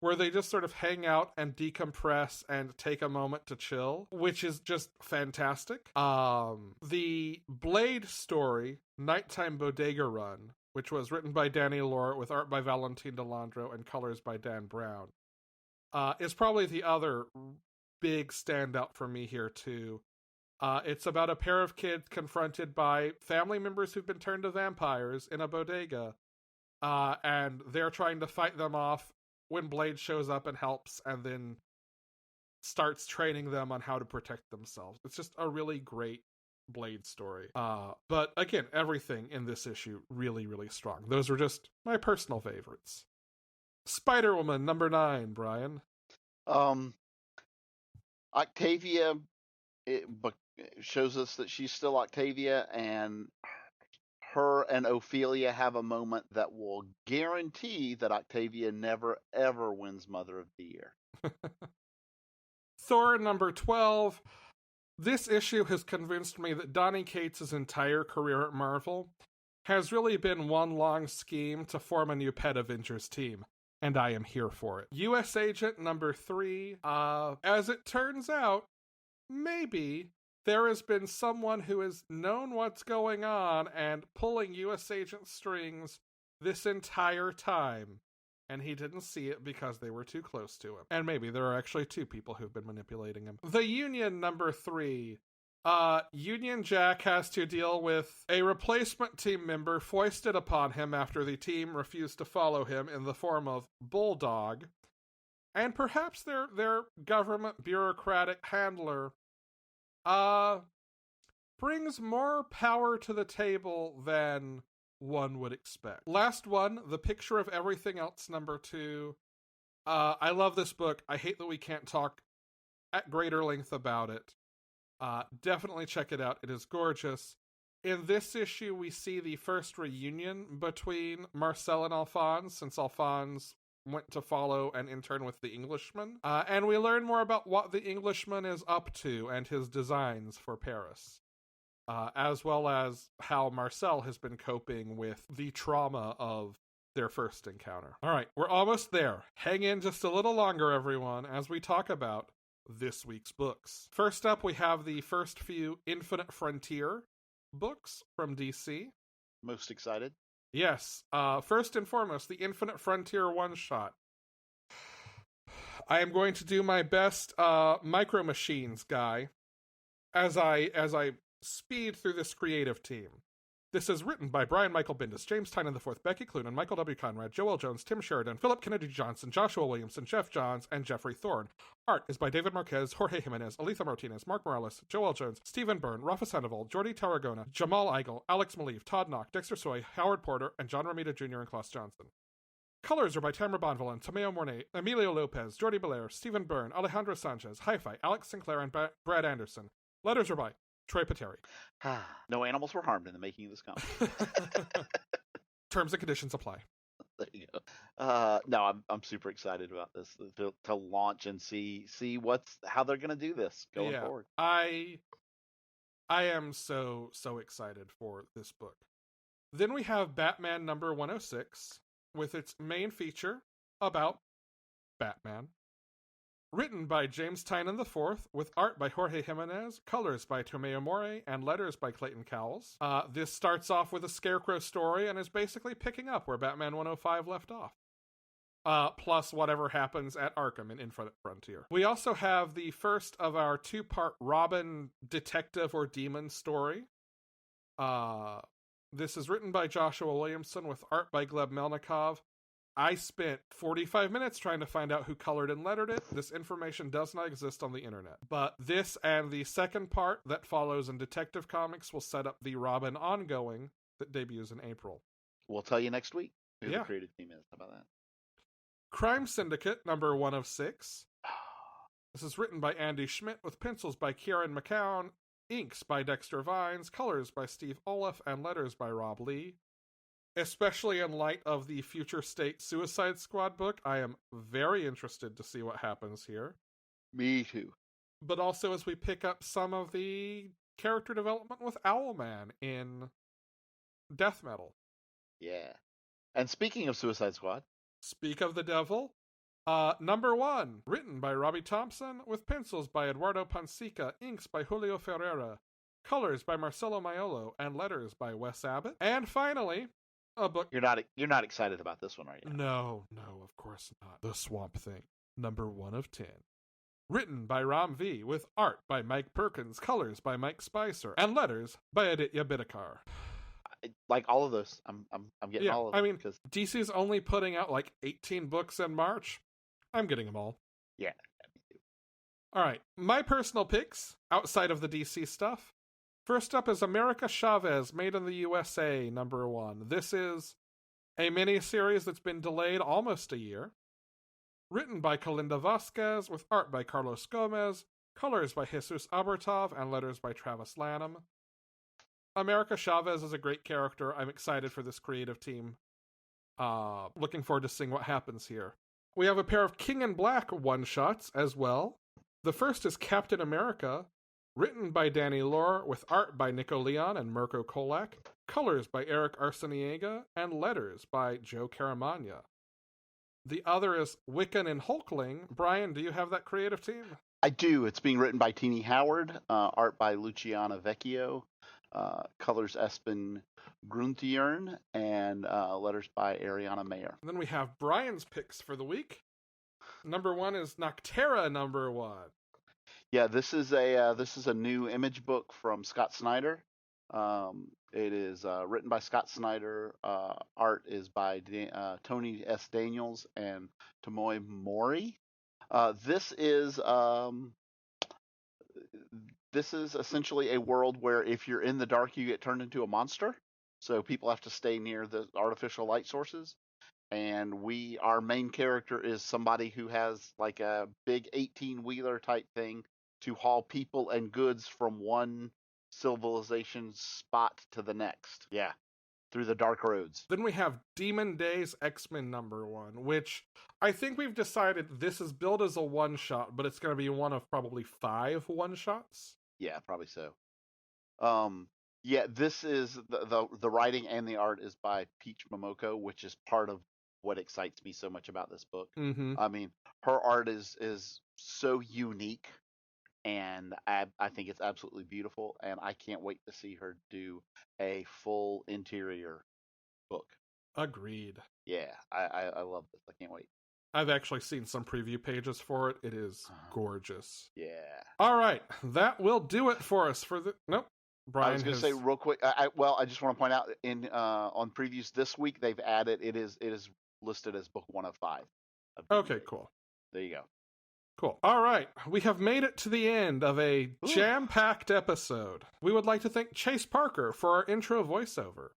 where they just sort of hang out and decompress and take a moment to chill, which is just fantastic. The Blade story, Nighttime Bodega Run, which was written by Danny Lore with art by Valentin Delandro and colors by Dan Brown, is probably the other big standout for me here too. It's about a pair of kids confronted by family members who've been turned to vampires in a bodega, and they're trying to fight them off when Blade shows up and helps and then starts training them on how to protect themselves. It's just a really great Blade story. But again, everything in this issue really, really strong. Those were just my personal favorites. Spider-Woman number 9, Brian. Octavia, it shows us that she's still Octavia, and her and Ophelia have a moment that will guarantee that Octavia never, ever wins Mother of the Year. Thor number 12. This issue has convinced me that Donny Cates' entire career at Marvel has really been one long scheme to form a new Pet Avengers team, and I am here for it. U.S. Agent number 3. As it turns out, maybe there has been someone who has known what's going on and pulling U.S. Agent strings this entire time, and he didn't see it because they were too close to him. And maybe there are actually 2 people who've been manipulating him. The Union number 3. Union Jack has to deal with a replacement team member foisted upon him after the team refused to follow him in the form of Bulldog. And perhaps their government bureaucratic handler brings more power to the table than one would expect. Last one, The Picture of Everything Else number 2. I love this book. I hate that we can't talk at greater length about it. Definitely check it out. It is gorgeous. In this issue, we see the first reunion between Marcel and Alphonse, since Alphonse went to follow and intern with the Englishman. And we learn more about what the Englishman is up to and his designs for Paris. As well as how Marcel has been coping with the trauma of their first encounter. All right, we're almost there. Hang in just a little longer, everyone, as we talk about this week's books. First up, we have the first few Infinite Frontier books from DC. Most excited? Yes. First and foremost, the Infinite Frontier one-shot. I am going to do my best Micro Machines guy as I speed through this creative team. This is written by Brian Michael Bendis, James Tynion IV, Becky Cloonan, Michael W. Conrad, Joel Jones, Tim Sheridan, Philip Kennedy Johnson, Joshua Williamson, Jeff Johns, and Jeffrey Thorne. Art is by David Marquez, Jorge Jimenez, Aletha Martinez, Mark Morales, Joel Jones, Stephen Byrne, Rafa Sandoval, Jordi Tarragona, Jamal Eigel, Alex Maleev, Todd Knock, Dexter Soy, Howard Porter, and John Romita Jr. and Klaus Johnson. Colors are by Tamara Bonvillain, Tomeo Mornay, Emilio Lopez, Jordi Belair, Stephen Byrne, Alejandro Sanchez, Hi-Fi, Alex Sinclair, and Brad Anderson. Letters are by Troy Pateri. No animals were harmed in the making of this comic. Terms and conditions apply. There you go. No, I'm super excited about this to launch and see how they're going to do this going forward. I am so excited for this book. Then we have Batman number 106 with its main feature about Batman. Written by James Tynion IV, with art by Jorge Jimenez, colors by Tomeo Morey, and letters by Clayton Cowles. This starts off with a Scarecrow story and is basically picking up where Batman 105 left off. Plus whatever happens at Arkham in Infinite Frontier. We also have the first of our 2-part Robin detective or demon story. This is written by Joshua Williamson with art by Gleb Melnikov. I spent 45 minutes trying to find out who colored and lettered it. This information does not exist on the internet. But this and the second part that follows in Detective Comics will set up the Robin ongoing that debuts in April. We'll tell you next week who the creative team is. How about that? Crime Syndicate number 106. This is written by Andy Schmidt with pencils by Kieran McCown, inks by Dexter Vines, colors by Steve Olaf, and letters by Rob Lee. Especially in light of the Future State Suicide Squad book, I am very interested to see what happens here. Me too. But also as we pick up some of the character development with Owlman in Death Metal. Yeah. And speaking of Suicide Squad. Speak of the Devil. Number 1, written by Robbie Thompson, with pencils by Eduardo Pansica, inks by Julio Ferreira, colors by Marcelo Maiolo, and letters by Wes Abbott. And finally, a book. You're not excited about this one, are you? No, of course not. The Swamp Thing, number 1 of 10. Written by Ram V, with art by Mike Perkins, colors by Mike Spicer, and letters by Aditya Bidikar. like all of those. I'm getting all of them. I mean, DC's only putting out like 18 books in March. I'm getting them all. Yeah. All right, my personal picks outside of the DC stuff. First up is America Chavez, Made in the USA, #1. This is a miniseries that's been delayed almost a year. Written by Kalinda Vasquez, with art by Carlos Gomez, colors by Jesus Abertov, and letters by Travis Lanham. America Chavez is a great character. I'm excited for this creative team. Looking forward to seeing what happens here. We have a pair of King in Black one-shots as well. The first is Captain America, written by Danny Lore, with art by Nico Leon and Mirko Kolak, colors by Eric Arciniega, and letters by Joe Caramagna. The other is Wiccan and Hulkling. Brian, do you have that creative team? I do. It's being written by Teenie Howard, art by Luciana Vecchio, colors Espen Gruntjern, and letters by Ariana Mayer. And then we have Brian's picks for the week. #1 is Noctera #1. Yeah, this is a new Image book from Scott Snyder. It is written by Scott Snyder. Art is by Tony S. Daniels and Tomoe Mori. This is essentially a world where if you're in the dark, you get turned into a monster. So people have to stay near the artificial light sources. And our main character is somebody who has like a big 18-wheeler type thing to haul people and goods from one civilization spot to the next. Yeah, through the dark roads. Then we have Demon Days X-Men #1, which I think we've decided this is billed as a one-shot, but it's going to be one of probably 5 one-shots. Yeah, probably so. Yeah, this is the writing and the art is by Peach Momoko, which is part of what excites me so much about this book. Mm-hmm. I mean, her art is so unique, and I think it's absolutely beautiful, and I can't wait to see her do a full interior book. Agreed. Yeah, I love this. I can't wait. I've actually seen some preview pages for it. It is gorgeous. Yeah. All right, that will do it for us for the... Nope. Brian I was going to say real quick. I just want to point out on previews this week they've added it is listed as book 1 of 5. Okay, cool. There you go. Cool. All right, we have made it to the end of a jam-packed episode. We would like to thank Chase Parker for our intro voiceover.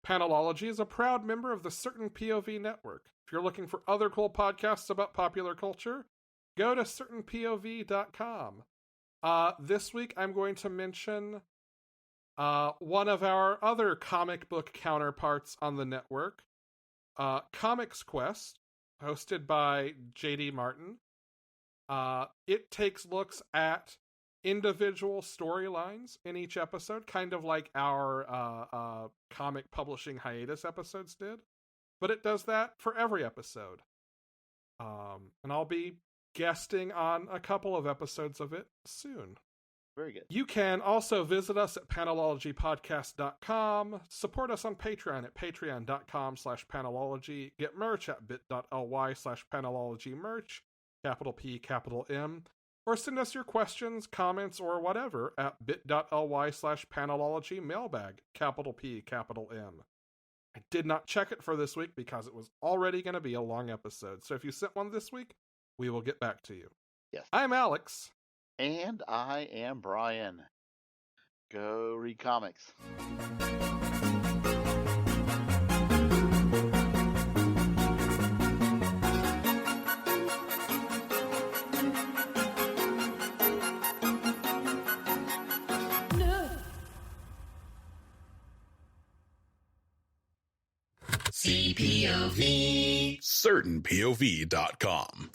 Panelology is a proud member of the Certain POV network. If you're looking for other cool podcasts about popular culture, go to certainpov.com. This week I'm going to mention one of our other comic book counterparts on the network, Comics Quest, hosted by J.D. Martin. It takes looks at individual storylines in each episode, kind of like our comic publishing hiatus episodes did, but it does that for every episode. And I'll be guesting on a couple of episodes of it soon. Very good. You can also visit us at panelologypodcast.com, support us on Patreon at patreon.com/panelology, get merch at bit.ly/panelologymerch, capital P, capital M, or send us your questions, comments, or whatever at bit.ly/panelology mailbag, capital P, capital M. I did not check it for this week because it was already going to be a long episode, so if you sent one this week, we will get back to you. Yes. I'm Alex. And I am Brian. Go read comics. No. CPOV. CertainPOV.com.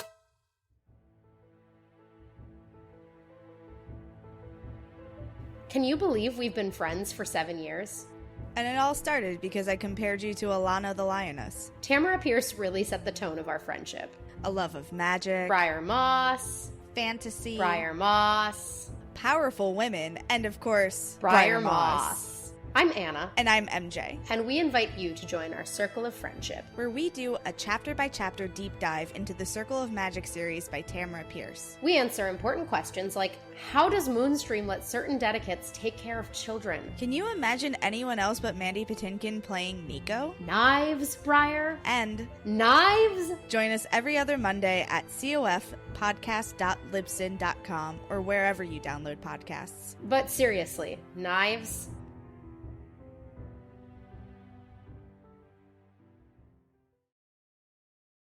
Can you believe we've been friends for 7 years? And it all started because I compared you to Alana the Lioness. Tamara Pierce really set the tone of our friendship. A love of magic, Briar Moss, fantasy, Briar Moss, powerful women, and of course, Briar Moss. I'm Anna. And I'm MJ. And we invite you to join our Circle of Friendship, where we do a chapter-by-chapter deep dive into the Circle of Magic series by Tamara Pierce. We answer important questions like, how does Moonstream let certain dedicates take care of children? Can you imagine anyone else but Mandy Patinkin playing Nico? Knives, Briar? And knives? Join us every other Monday at cofpodcast.libsyn.com or wherever you download podcasts. But seriously, knives?